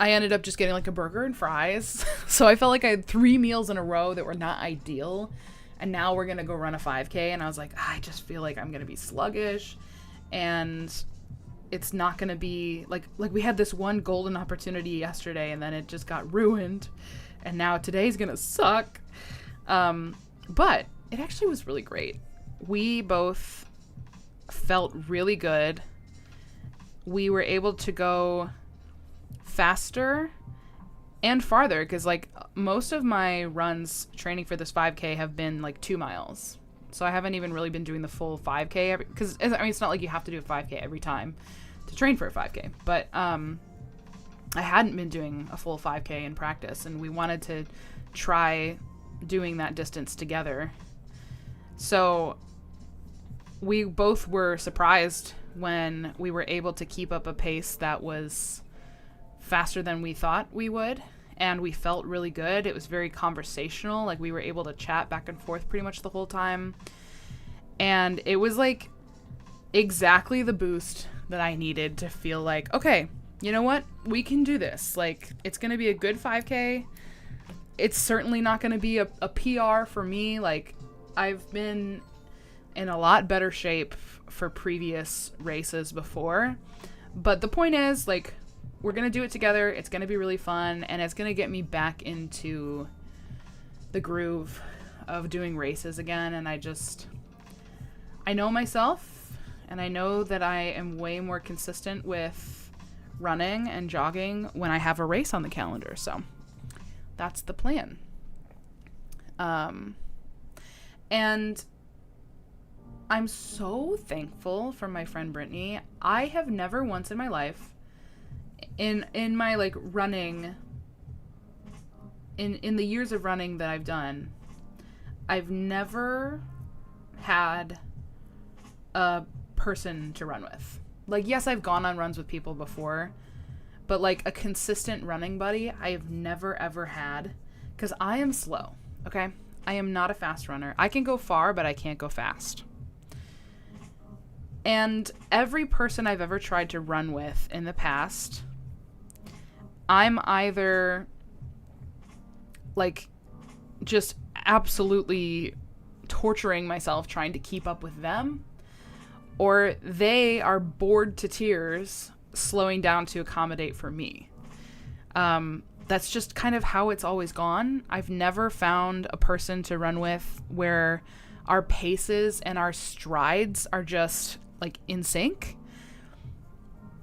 I ended up just getting like a burger and fries. So I felt like I had 3 meals in a row that were not ideal. And now we're going to go run a 5K. And I was like, I just feel like I'm going to be sluggish. And it's not going to be like we had this one golden opportunity yesterday, and then it just got ruined. And now today's going to suck. But it actually was really great. We both felt really good. We were able to go faster and farther, because like most of my runs training for this 5K have been like 2 miles. So I haven't even really been doing the full 5K because I mean, it's not like you have to do a 5K every time to train for a 5K, but I hadn't been doing a full 5K in practice, and we wanted to try doing that distance together. So we both were surprised when we were able to keep up a pace that was faster than we thought we would, and we felt really good. It was very conversational. Like we were able to chat back and forth pretty much the whole time, and it was like exactly the boost that I needed to feel like, okay, you know what, we can do this. Like it's gonna be a good 5K. It's certainly not gonna be a PR for me. Like I've been in a lot better shape for previous races before, but the point is, like, we're gonna do it together. It's gonna be really fun, and it's gonna get me back into the groove of doing races again. And I know myself, and I know that I am way more consistent with running and jogging when I have a race on the calendar. So that's the plan. And I'm so thankful for my friend Brittany. I have never once in my life, in my like running, in the years of running that I've done, I've never had a person to run with. Like, yes, I've gone on runs with people before, but like a consistent running buddy, I have never ever had, because I am slow, okay? I am not a fast runner. I can go far, but I can't go fast. And every person I've ever tried to run with in the past I'm either like just absolutely torturing myself trying to keep up with them, or they are bored to tears slowing down to accommodate for me. That's just kind of how it's always gone. I've never found a person to run with where our paces and our strides are just like in sync.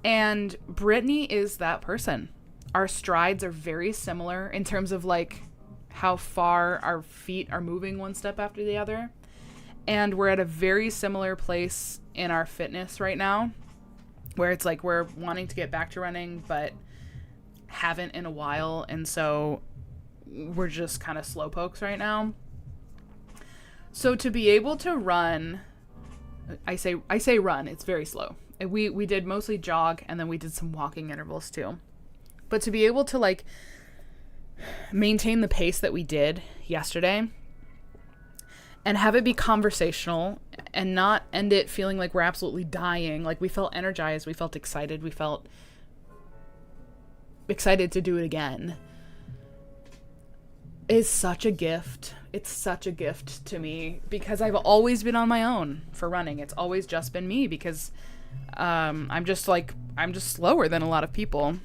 And Brittany is that person. Our strides are very similar in terms of like how far our feet are moving one step after the other. And we're at a very similar place in our fitness right now, where it's like we're wanting to get back to running, but haven't in a while. And so we're just kind of slow pokes right now. So to be able to run, I say run, it's very slow. We did mostly jog, and then we did some walking intervals too. But to be able to like maintain the pace that we did yesterday and have it be conversational and not end it feeling like we're absolutely dying. Like we felt energized, we felt excited, we felt excited to do it again, is such a gift. It's such a gift to me because I've always been on my own for running. It's always just been me because I'm just slower than a lot of people.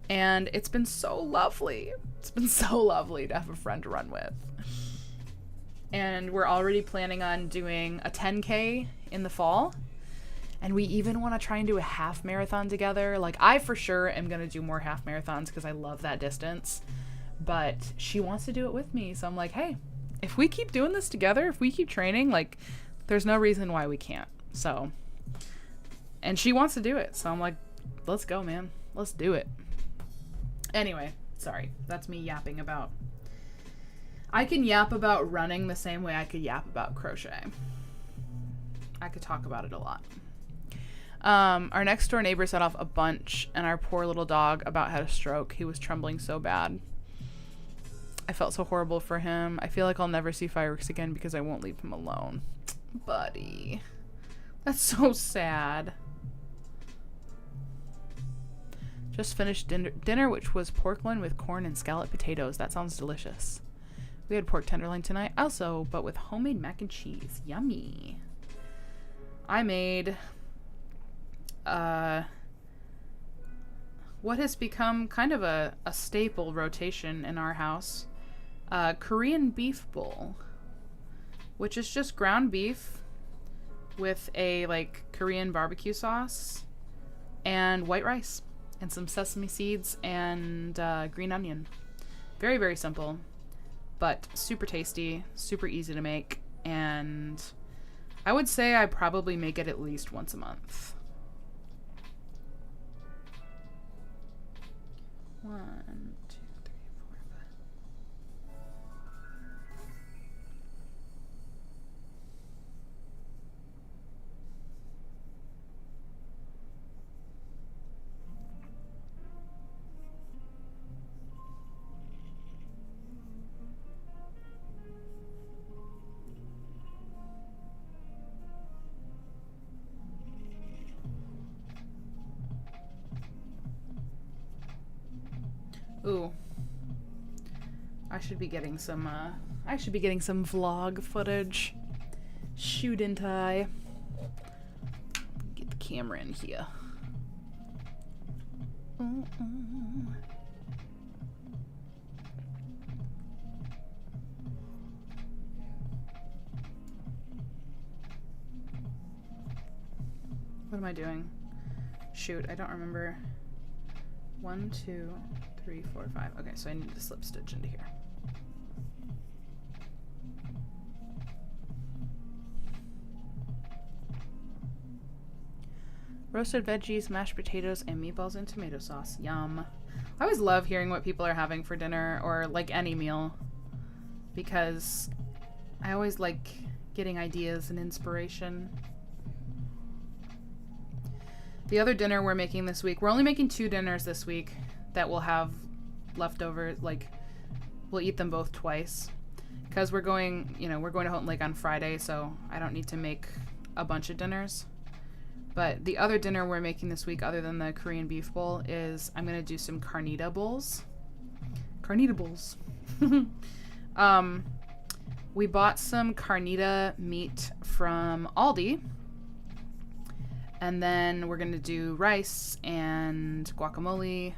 And it's been so lovely. It's been so lovely to have a friend to run with. And we're already planning on doing a 10K in the fall. And we even want to try and do a half marathon together. Like, I for sure am going to do more half marathons because I love that distance. But she wants to do it with me. So I'm like, hey, if we keep doing this together, if we keep training, like, there's no reason why we can't. So, and she wants to do it. So I'm like, let's go, man. Let's do it. Anyway, sorry. That's me yapping about. I can yap about running the same way I could yap about crochet. I could talk about it a lot. Our next door neighbor set off a bunch, and our poor little dog about had a stroke. He was trembling so bad. I felt so horrible for him. I feel like I'll never see fireworks again because I won't leave him alone. Buddy. That's so sad. Just finished dinner, which was pork loin with corn and scalloped potatoes. That sounds delicious. We had pork tenderloin tonight also, but with homemade mac and cheese. Yummy. I made what has become kind of a staple rotation in our house. Korean beef bowl, which is just ground beef with a like Korean barbecue sauce and white rice and some sesame seeds and green onion. Very, very simple, but super tasty, super easy to make, and I would say I probably make it at least once a month. 1, 2, 3, 4, 5. Ooh. I should be getting some vlog footage. Shouldn't I? Get the camera in here. What am I doing? Shoot, I don't remember. 1, 2, 3, 4, 5. Okay, so I need to slip stitch into here. Roasted veggies, mashed potatoes, and meatballs and tomato sauce. Yum. I always love hearing what people are having for dinner or like any meal because I always like getting ideas and inspiration. The other dinner we're making this week, we're only making 2 dinners this week that we'll have leftover, like we'll eat them both twice because we're going to Houghton Lake on Friday, so I don't need to make a bunch of dinners. But the other dinner we're making this week, other than the Korean beef bowl, is I'm going to do some carnita bowls. Carnita bowls. We bought some carnita meat from Aldi. And then we're going to do rice and guacamole.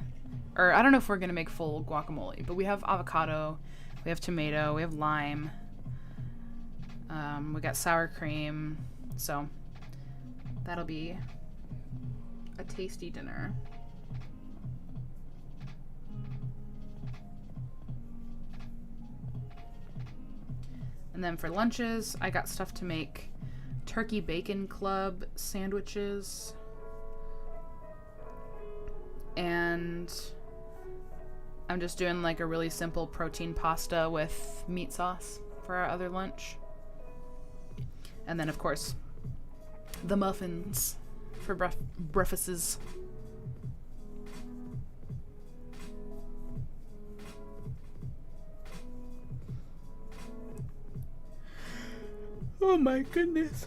Or I don't know if we're going to make full guacamole, but we have avocado, we have tomato, we have lime. We got sour cream. So that'll be a tasty dinner. And then for lunches, I got stuff to make turkey bacon club sandwiches. And I'm just doing like a really simple protein pasta with meat sauce for our other lunch. And then, of course, the muffins for breakfasts. Oh my goodness.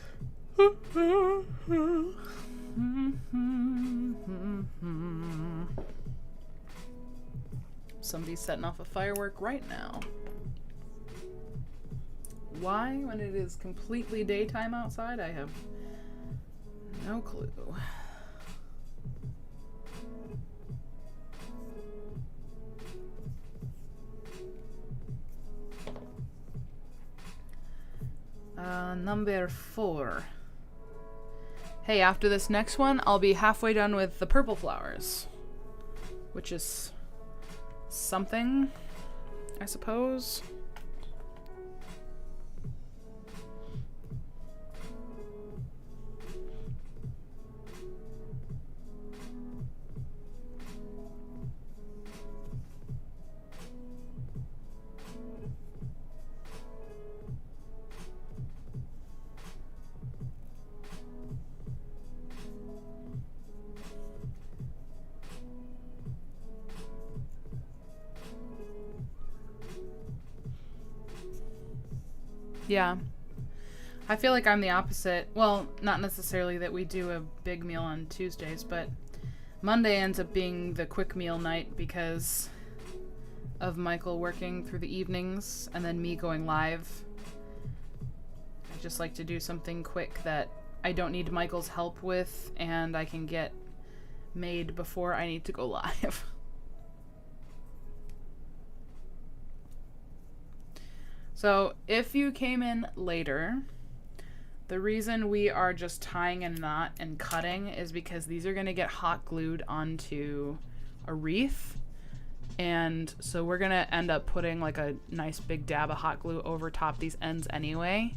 Somebody's setting off a firework right now. Why, when it is completely daytime outside, I have no clue. Number 4. Hey, after this next one, I'll be halfway done with the purple flowers, which is something, I suppose. Yeah. I feel like I'm the opposite. Well, not necessarily that we do a big meal on Tuesdays, but Monday ends up being the quick meal night because of Michael working through the evenings and then me going live. I just like to do something quick that I don't need Michael's help with and I can get made before I need to go live. So if you came in later, the reason we are just tying a knot and cutting is because these are going to get hot glued onto a wreath. And so we're going to end up putting like a nice big dab of hot glue over top these ends anyway.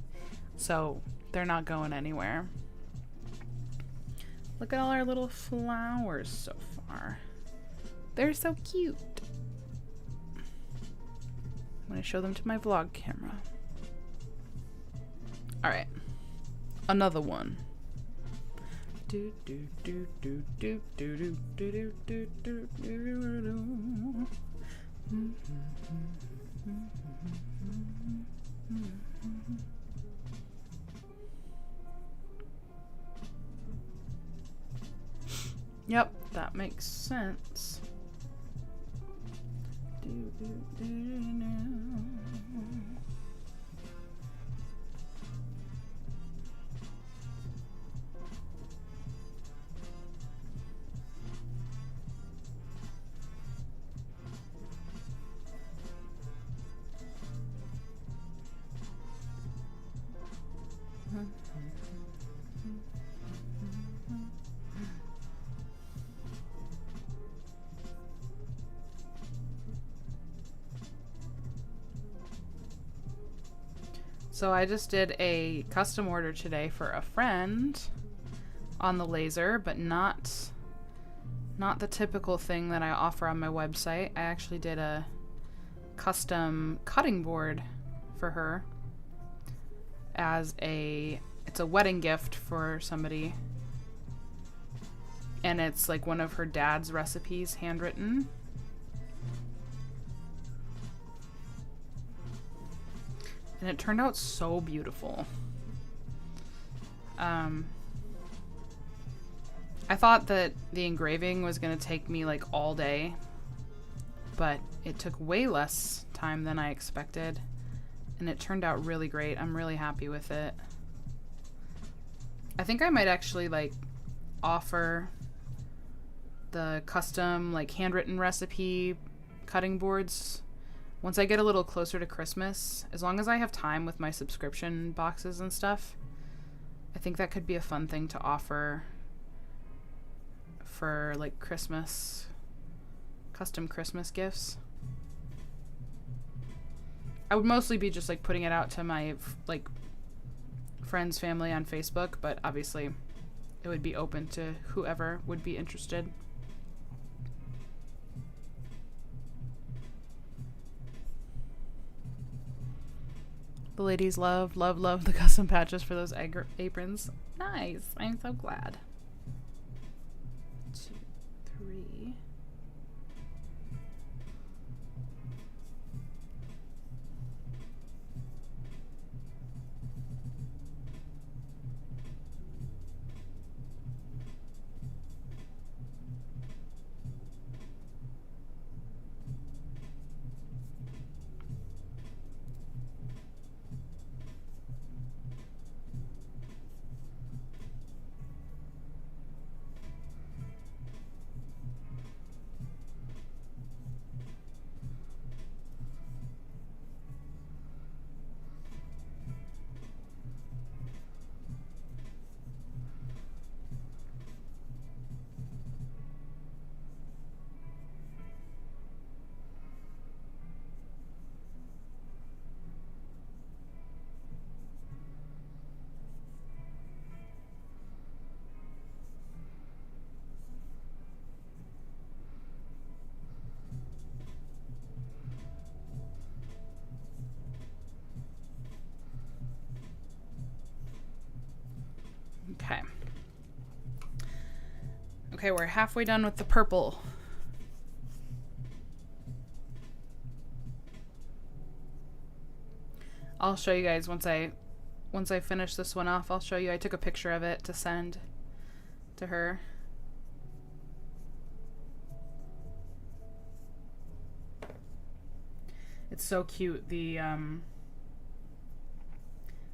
So they're not going anywhere. Look at all our little flowers so far. They're so cute. I'm going to show them to my vlog camera. Alright. Another one. Do do do do do do do do do do do. Yep, that makes sense. So I just did a custom order today for a friend on the laser, but not the typical thing that I offer on my website. I actually did a custom cutting board for her as it's a wedding gift for somebody. And it's like one of her dad's recipes, handwritten. And it turned out so beautiful. I thought that the engraving was going to take me like all day, but it took way less time than I expected, and it turned out really great. I'm really happy with it. I think I might actually like offer the custom like handwritten recipe cutting boards once I get a little closer to Christmas, as long as I have time with my subscription boxes and stuff. I think that could be a fun thing to offer for like Christmas, custom Christmas gifts. I would mostly be just like putting it out to my like friends, family on Facebook, but obviously it would be open to whoever would be interested. The ladies love the custom patches for those aprons. Nice. I'm so glad. 2, 3. Okay. Okay, we're halfway done with the purple. I'll show you guys once I finish this one off. I'll show you. I took a picture of it to send to her. It's so cute. The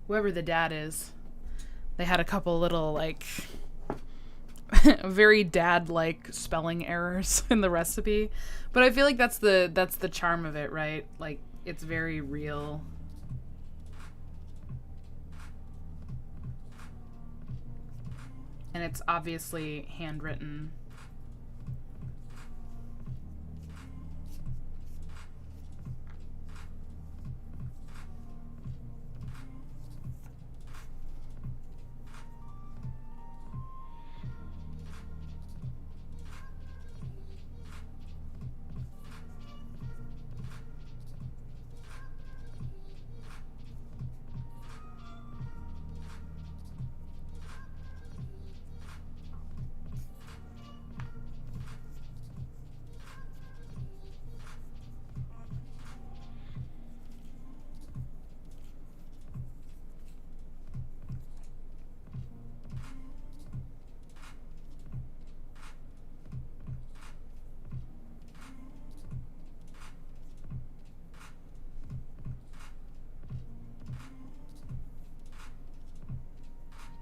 whoever the dad is, they had a couple little like very dad-like spelling errors in the recipe, but I feel like that's the charm of it, right? Like it's very real. And it's obviously handwritten.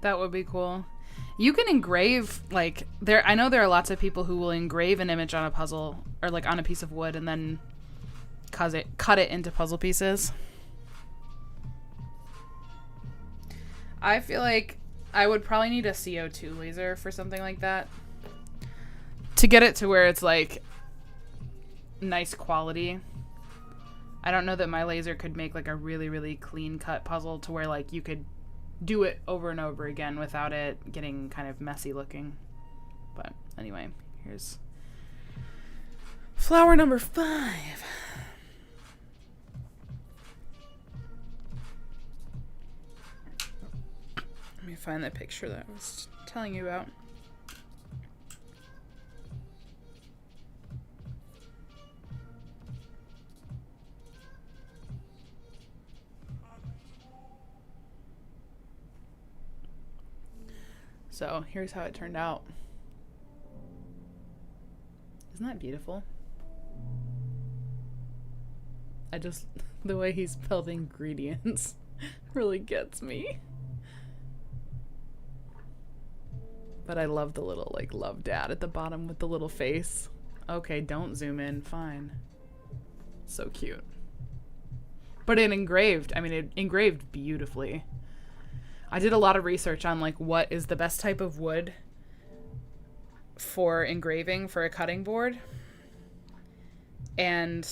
That would be cool. You can engrave, like, I know there are lots of people who will engrave an image on a puzzle, or like on a piece of wood, and then cut it into puzzle pieces. I feel like I would probably need a CO2 laser for something like that, to get it to where it's like nice quality. I don't know that my laser could make like a really, really clean cut puzzle to where like you could do it over and over again without it getting kind of messy looking. But anyway, here's flower number 5. Let me find the picture that I was telling you about. So here's how it turned out. Isn't that beautiful? The way he spelled ingredients really gets me. But I love the little, like, love dad at the bottom with the little face. Okay, don't zoom in. Fine. So cute. But it engraved beautifully. I did a lot of research on, like, what is the best type of wood for engraving for a cutting board. And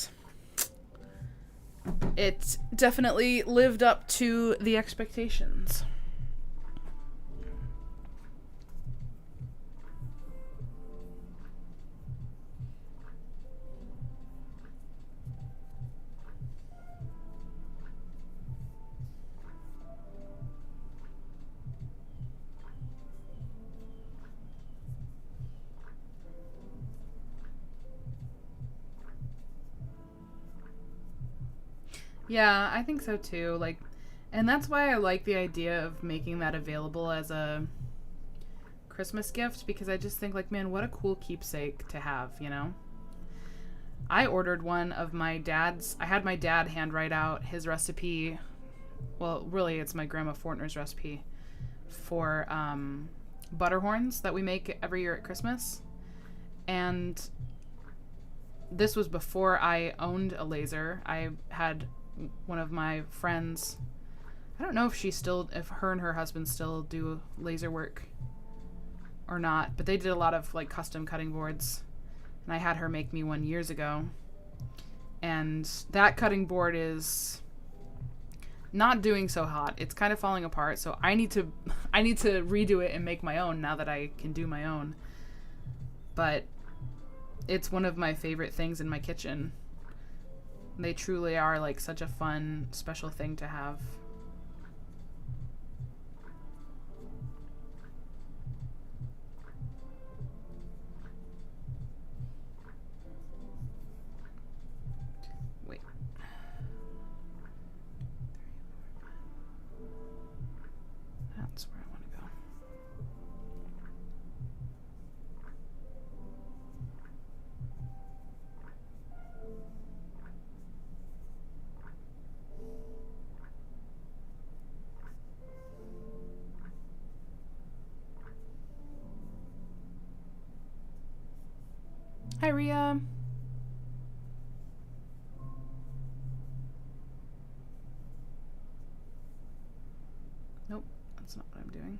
it definitely lived up to the expectations. Yeah, I think so too. Like, and that's why I like the idea of making that available as a Christmas gift, because I just think, like, man, what a cool keepsake to have, you know? I ordered one of my dad's. I had my dad handwrite out his recipe. Well, really, it's my grandma Fortner's recipe for butterhorns that we make every year at Christmas. And this was before I owned a laser. I had one of my friends, I don't know if her and her husband still do laser work or not, but they did a lot of, like, custom cutting boards, and I had her make me one years ago. And that cutting board is not doing so hot. It's kind of falling apart, so I need to redo it and make my own now that I can do my own. But it's one of my favorite things in my kitchen. They truly are, like, such a fun, special thing to have. Wait. That's where I want to go. Hi, Rhea. Nope, that's not what I'm doing.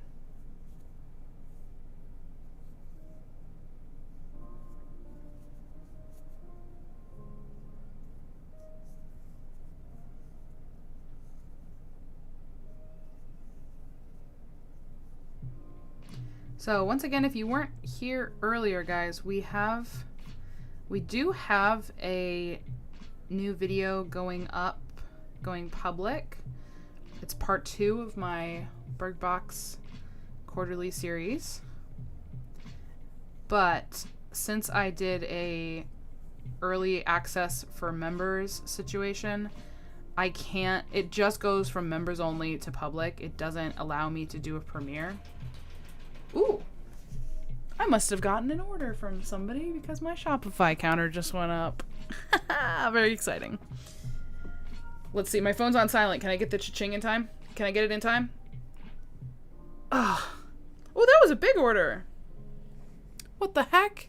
So once again, if you weren't here earlier, guys, we do have a new video going public. It's part 2 of my Bird Box quarterly series. But since I did a early access for members situation, it just goes from members only to public. It doesn't allow me to do a premiere. Ooh. I must have gotten an order from somebody because my Shopify counter just went up. Very exciting. Let's see. My phone's on silent. Can I get the cha-ching in time? Can I get it in time? Oh, that was a big order. What the heck?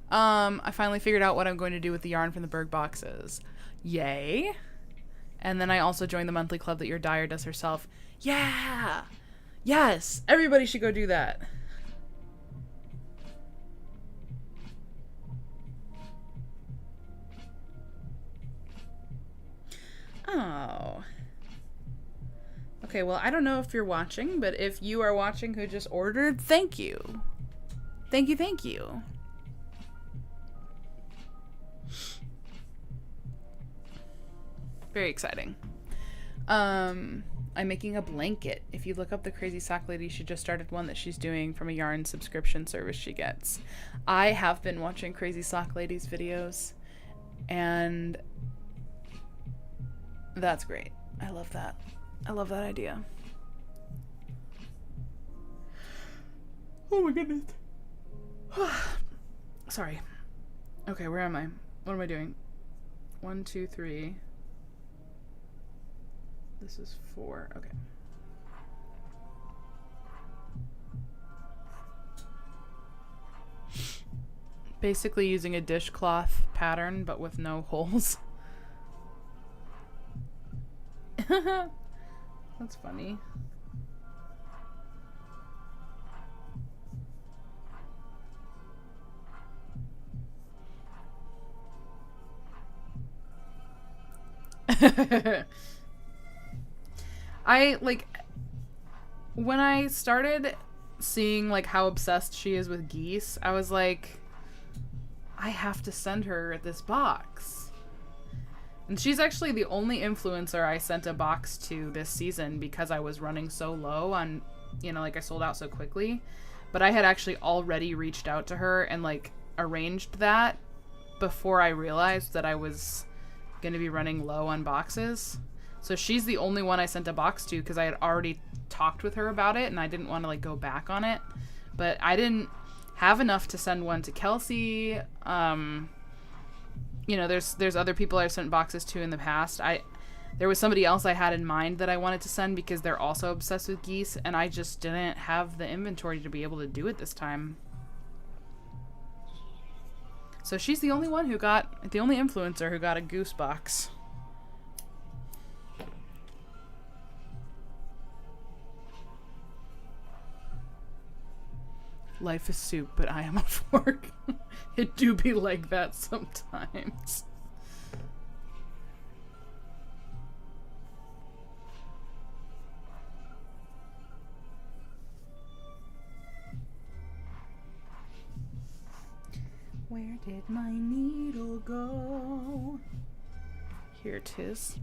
I finally figured out what I'm going to do with the yarn from the Berg boxes. Yay. And then I also joined the monthly club that your dyer does herself. Yeah! Yes! Everybody should go do that. Oh. Okay, well, I don't know if you're watching, but if you are watching who just ordered, thank you. Thank you, thank you. Very exciting. I'm making a blanket. If you look up the Crazy Sock Lady, she just started one that she's doing from a yarn subscription service she gets. I have been watching Crazy Sock Lady's videos, and that's great. I love that. I love that idea. Oh my goodness. Sorry. Okay, where am I? What am I doing? 1, 2, 3. This is 4. Okay. Basically using a dishcloth pattern, but with no holes. That's funny. I like when I started seeing like how obsessed she is with geese, I was like, I have to send her this box. And she's actually the only influencer I sent a box to this season because I was running so low on, you know, like I sold out so quickly. But I had actually already reached out to her and like arranged that before I realized that I was going to be running low on boxes. So she's the only one I sent a box to because I had already talked with her about it and I didn't want to like go back on it. But I didn't have enough to send one to Kelsey. You know, there's other people I've sent boxes to in the past. There was somebody else I had in mind that I wanted to send because they're also obsessed with geese, and I just didn't have the inventory to be able to do it this time. So she's the only influencer who got a goose box. Life is soup, but I am a fork. It do be like that sometimes. Where did my needle go? Here it is.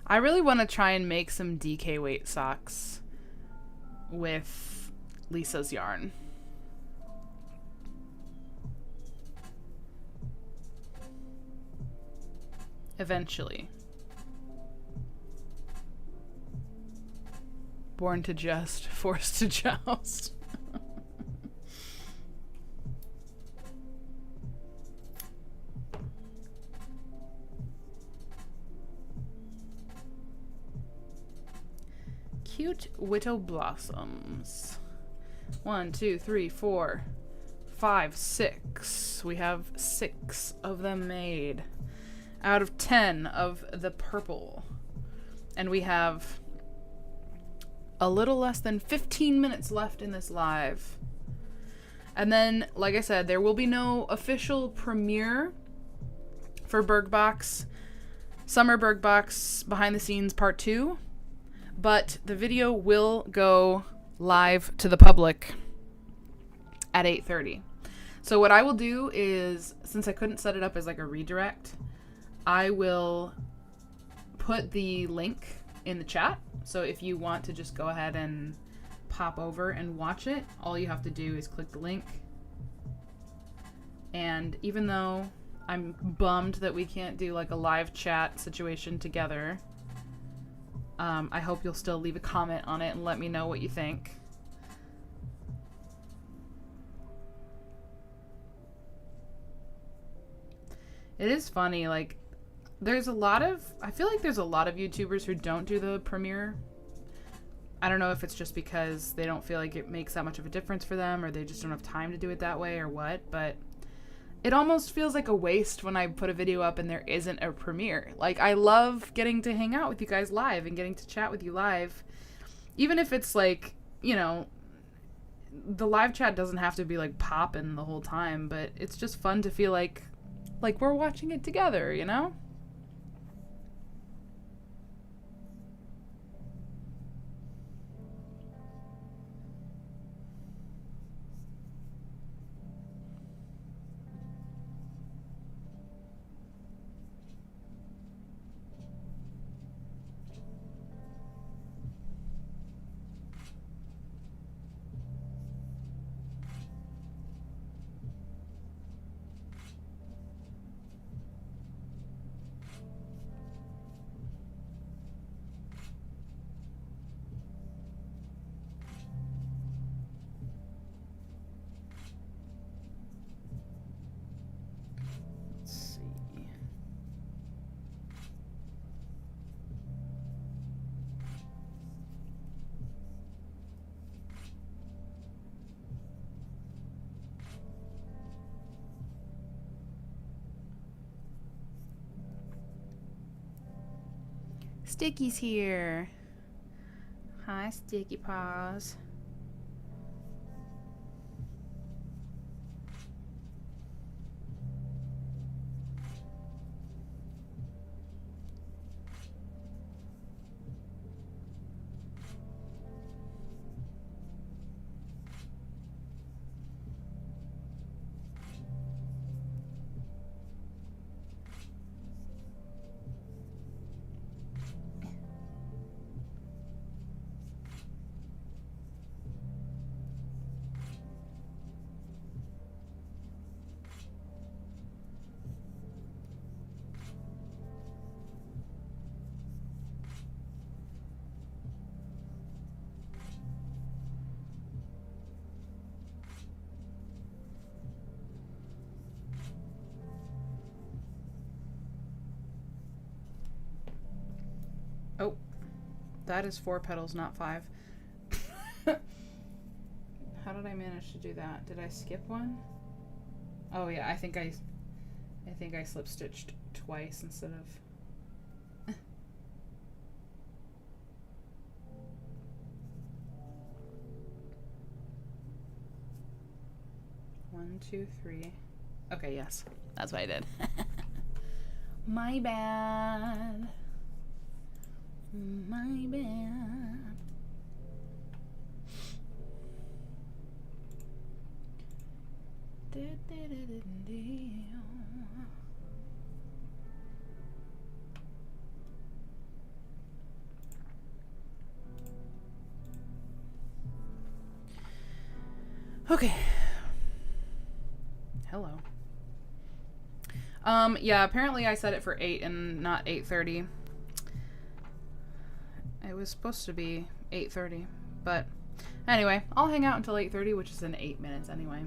I really want to try and make some DK weight socks with Lisa's yarn. Eventually. Born to jest, forced to joust. Cute widow blossoms. 1, 2, 3, 4, 5, 6. We have 6 of them made out of 10 of the purple. And we have a little less than 15 minutes left in this live. And then, like I said, there will be no official premiere for BergBox, Summer BergBox Behind the Scenes Part 2, but the video will go live to the public at 8:30. So what I will do is, since I couldn't set it up as like a redirect, I will put the link in the chat. So if you want to just go ahead and pop over and watch it, all you have to do is click the link. And even though I'm bummed that we can't do like a live chat situation together, I hope you'll still leave a comment on it and let me know what you think. It is funny, like, I feel like there's a lot of YouTubers who don't do the premiere. I don't know if it's just because they don't feel like it makes that much of a difference for them, or they just don't have time to do it that way, or what, but it almost feels like a waste when I put a video up and there isn't a premiere. Like, I love getting to hang out with you guys live and getting to chat with you live, even if it's like, you know, the live chat doesn't have to be like popping the whole time, but it's just fun to feel like we're watching it together, you know? Sticky's here. Hi, Sticky Paws. Oh, that is 4 petals, not 5. How did I manage to do that? Did I skip one? Oh yeah, I think I slip stitched twice instead of. 1, 2, 3. Okay, yes, that's what I did. My bad. My bad. Okay. Hello. Yeah, apparently I set it for 8 and not 8:30. It was supposed to be 8:30, but anyway, I'll hang out until 8:30, which is in 8 minutes anyway.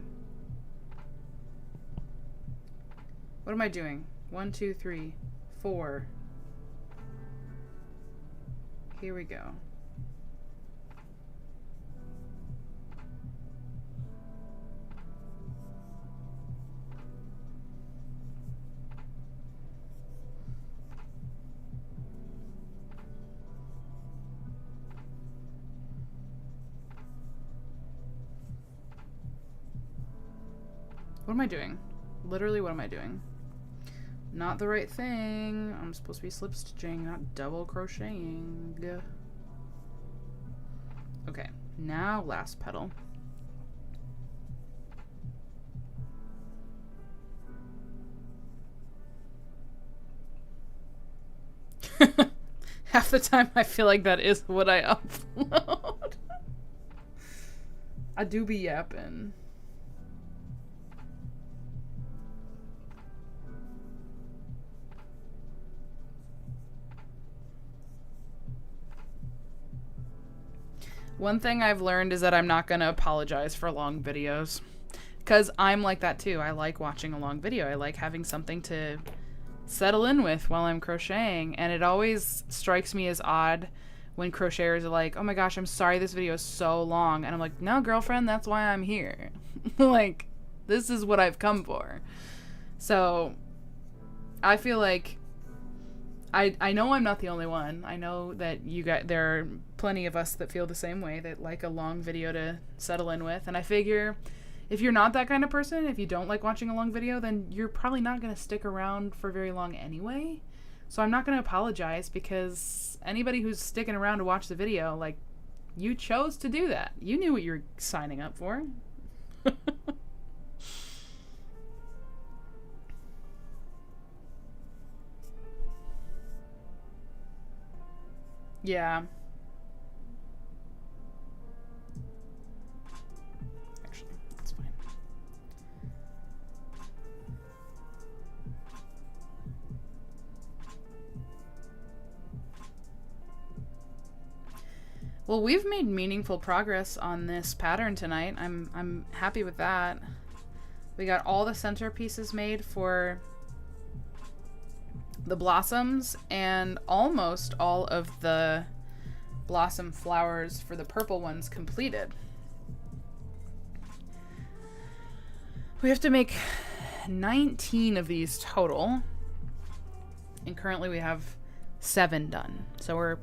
What am I doing? 1, 2, 3, 4. Here we go. What am I doing? Literally, what am I doing? Not the right thing. I'm supposed to be slip stitching, not double crocheting. Okay, now last petal. Half the time I feel like that is what I upload. I do be yapping. One thing I've learned is that I'm not going to apologize for long videos. Because I'm like that too. I like watching a long video. I like having something to settle in with while I'm crocheting. And it always strikes me as odd when crocheters are like, oh my gosh, I'm sorry this video is so long. And I'm like, no, girlfriend, that's why I'm here. Like, this is what I've come for. So, I feel like I know I'm not the only one. I know that there are plenty of us that feel the same way, that like a long video to settle in with. And I figure if you're not that kind of person, if you don't like watching a long video, then you're probably not going to stick around for very long anyway. So I'm not going to apologize, because anybody who's sticking around to watch the video, like, you chose to do that. You knew what you were signing up for. Yeah. Actually, that's fine. Well, we've made meaningful progress on this pattern tonight. I'm happy with that. We got all the centerpieces made for the blossoms and almost all of the blossom flowers for the purple ones completed. We have to make 19 of these total, and currently we have 7 done, so we're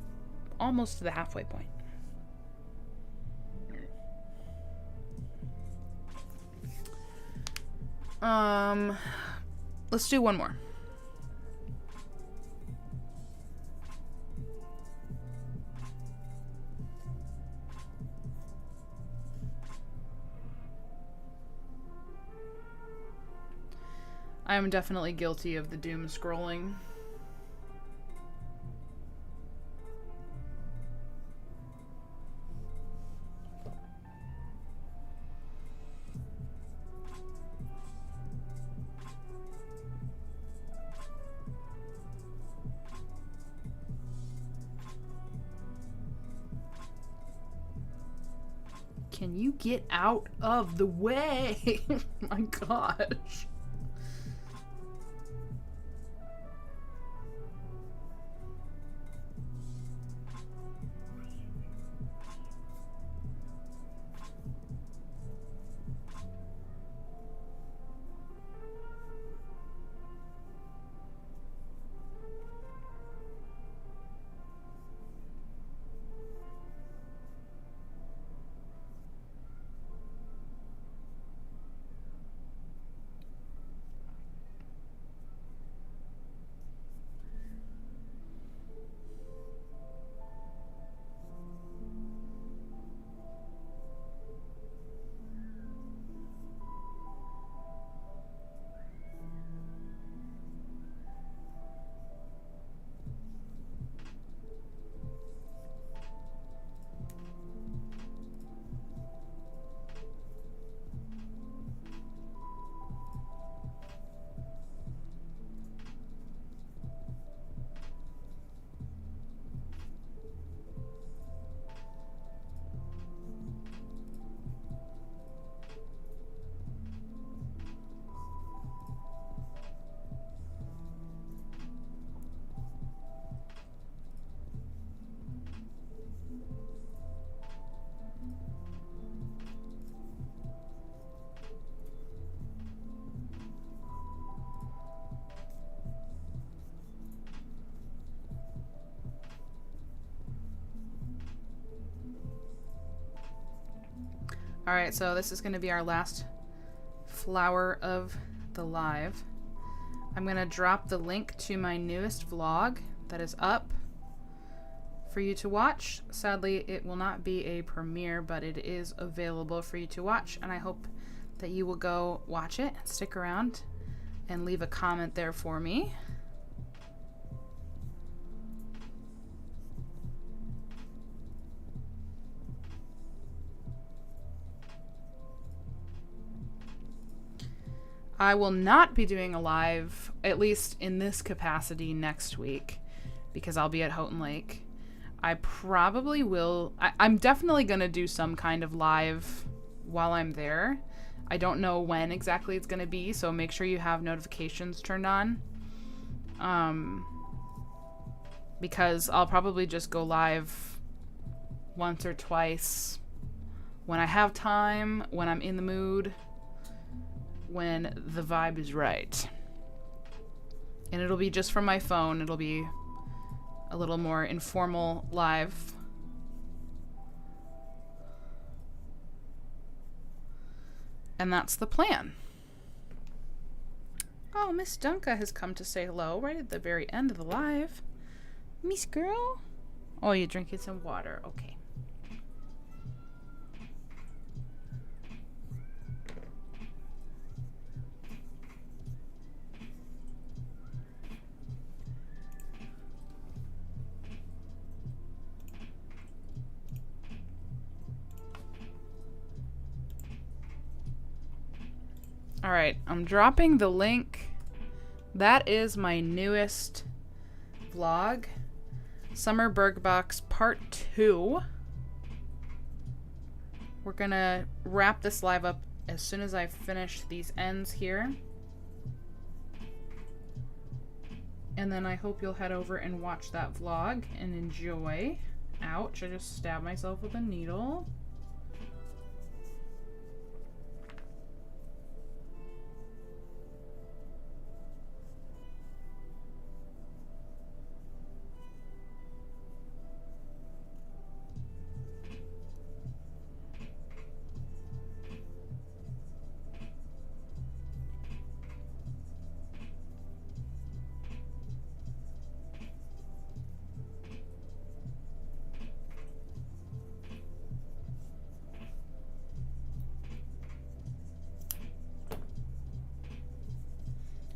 almost to the halfway point. Let's do one more. I am definitely guilty of the doom scrolling. Can you get out of the way? My gosh. Alright, so this is going to be our last flower of the live. I'm going to drop the link to my newest vlog that is up for you to watch. Sadly, it will not be a premiere, but it is available for you to watch, and I hope that you will go watch it, stick around, and leave a comment there for me. I will not be doing a live, at least in this capacity, next week, because I'll be at Houghton Lake. I probably will. I'm definitely going to do some kind of live while I'm there. I don't know when exactly it's going to be, so make sure you have notifications turned on. Because I'll probably just go live once or twice when I have time, when I'm in the mood, when the vibe is right. And it'll be just from my phone. It'll be a little more informal live. And that's the plan. Oh, Miss Dunka has come to say hello right at the very end of the live. Miss Girl? Oh, you're drinking some water. Okay. Alright, I'm dropping the link. That is my newest vlog. Summer Berg Box Part 2. We're gonna wrap this live up as soon as I finish these ends here. And then I hope you'll head over and watch that vlog and enjoy. Ouch, I just stabbed myself with a needle.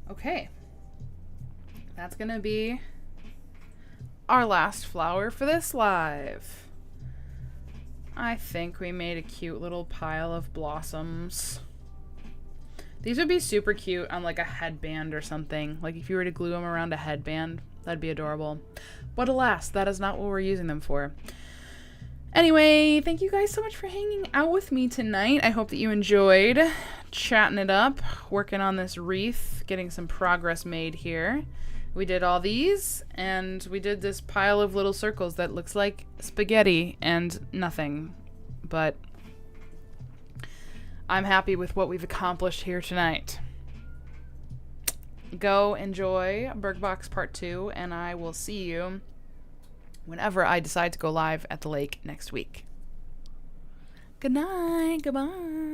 Okay, that's gonna be our last flower for this live. I think we made a cute little pile of blossoms. These would be super cute on like a headband or something. Like if you were to glue them around a headband, that'd be adorable. But alas, that is not what we're using them for. Anyway, thank you guys so much for hanging out with me tonight. I hope that you enjoyed chatting it up, working on this wreath, getting some progress made here. We did all these, and we did this pile of little circles that looks like spaghetti and nothing. But I'm happy with what we've accomplished here tonight. Go enjoy Berg Box Part 2, and I will see you whenever I decide to go live at the lake next week. Good night. Goodbye.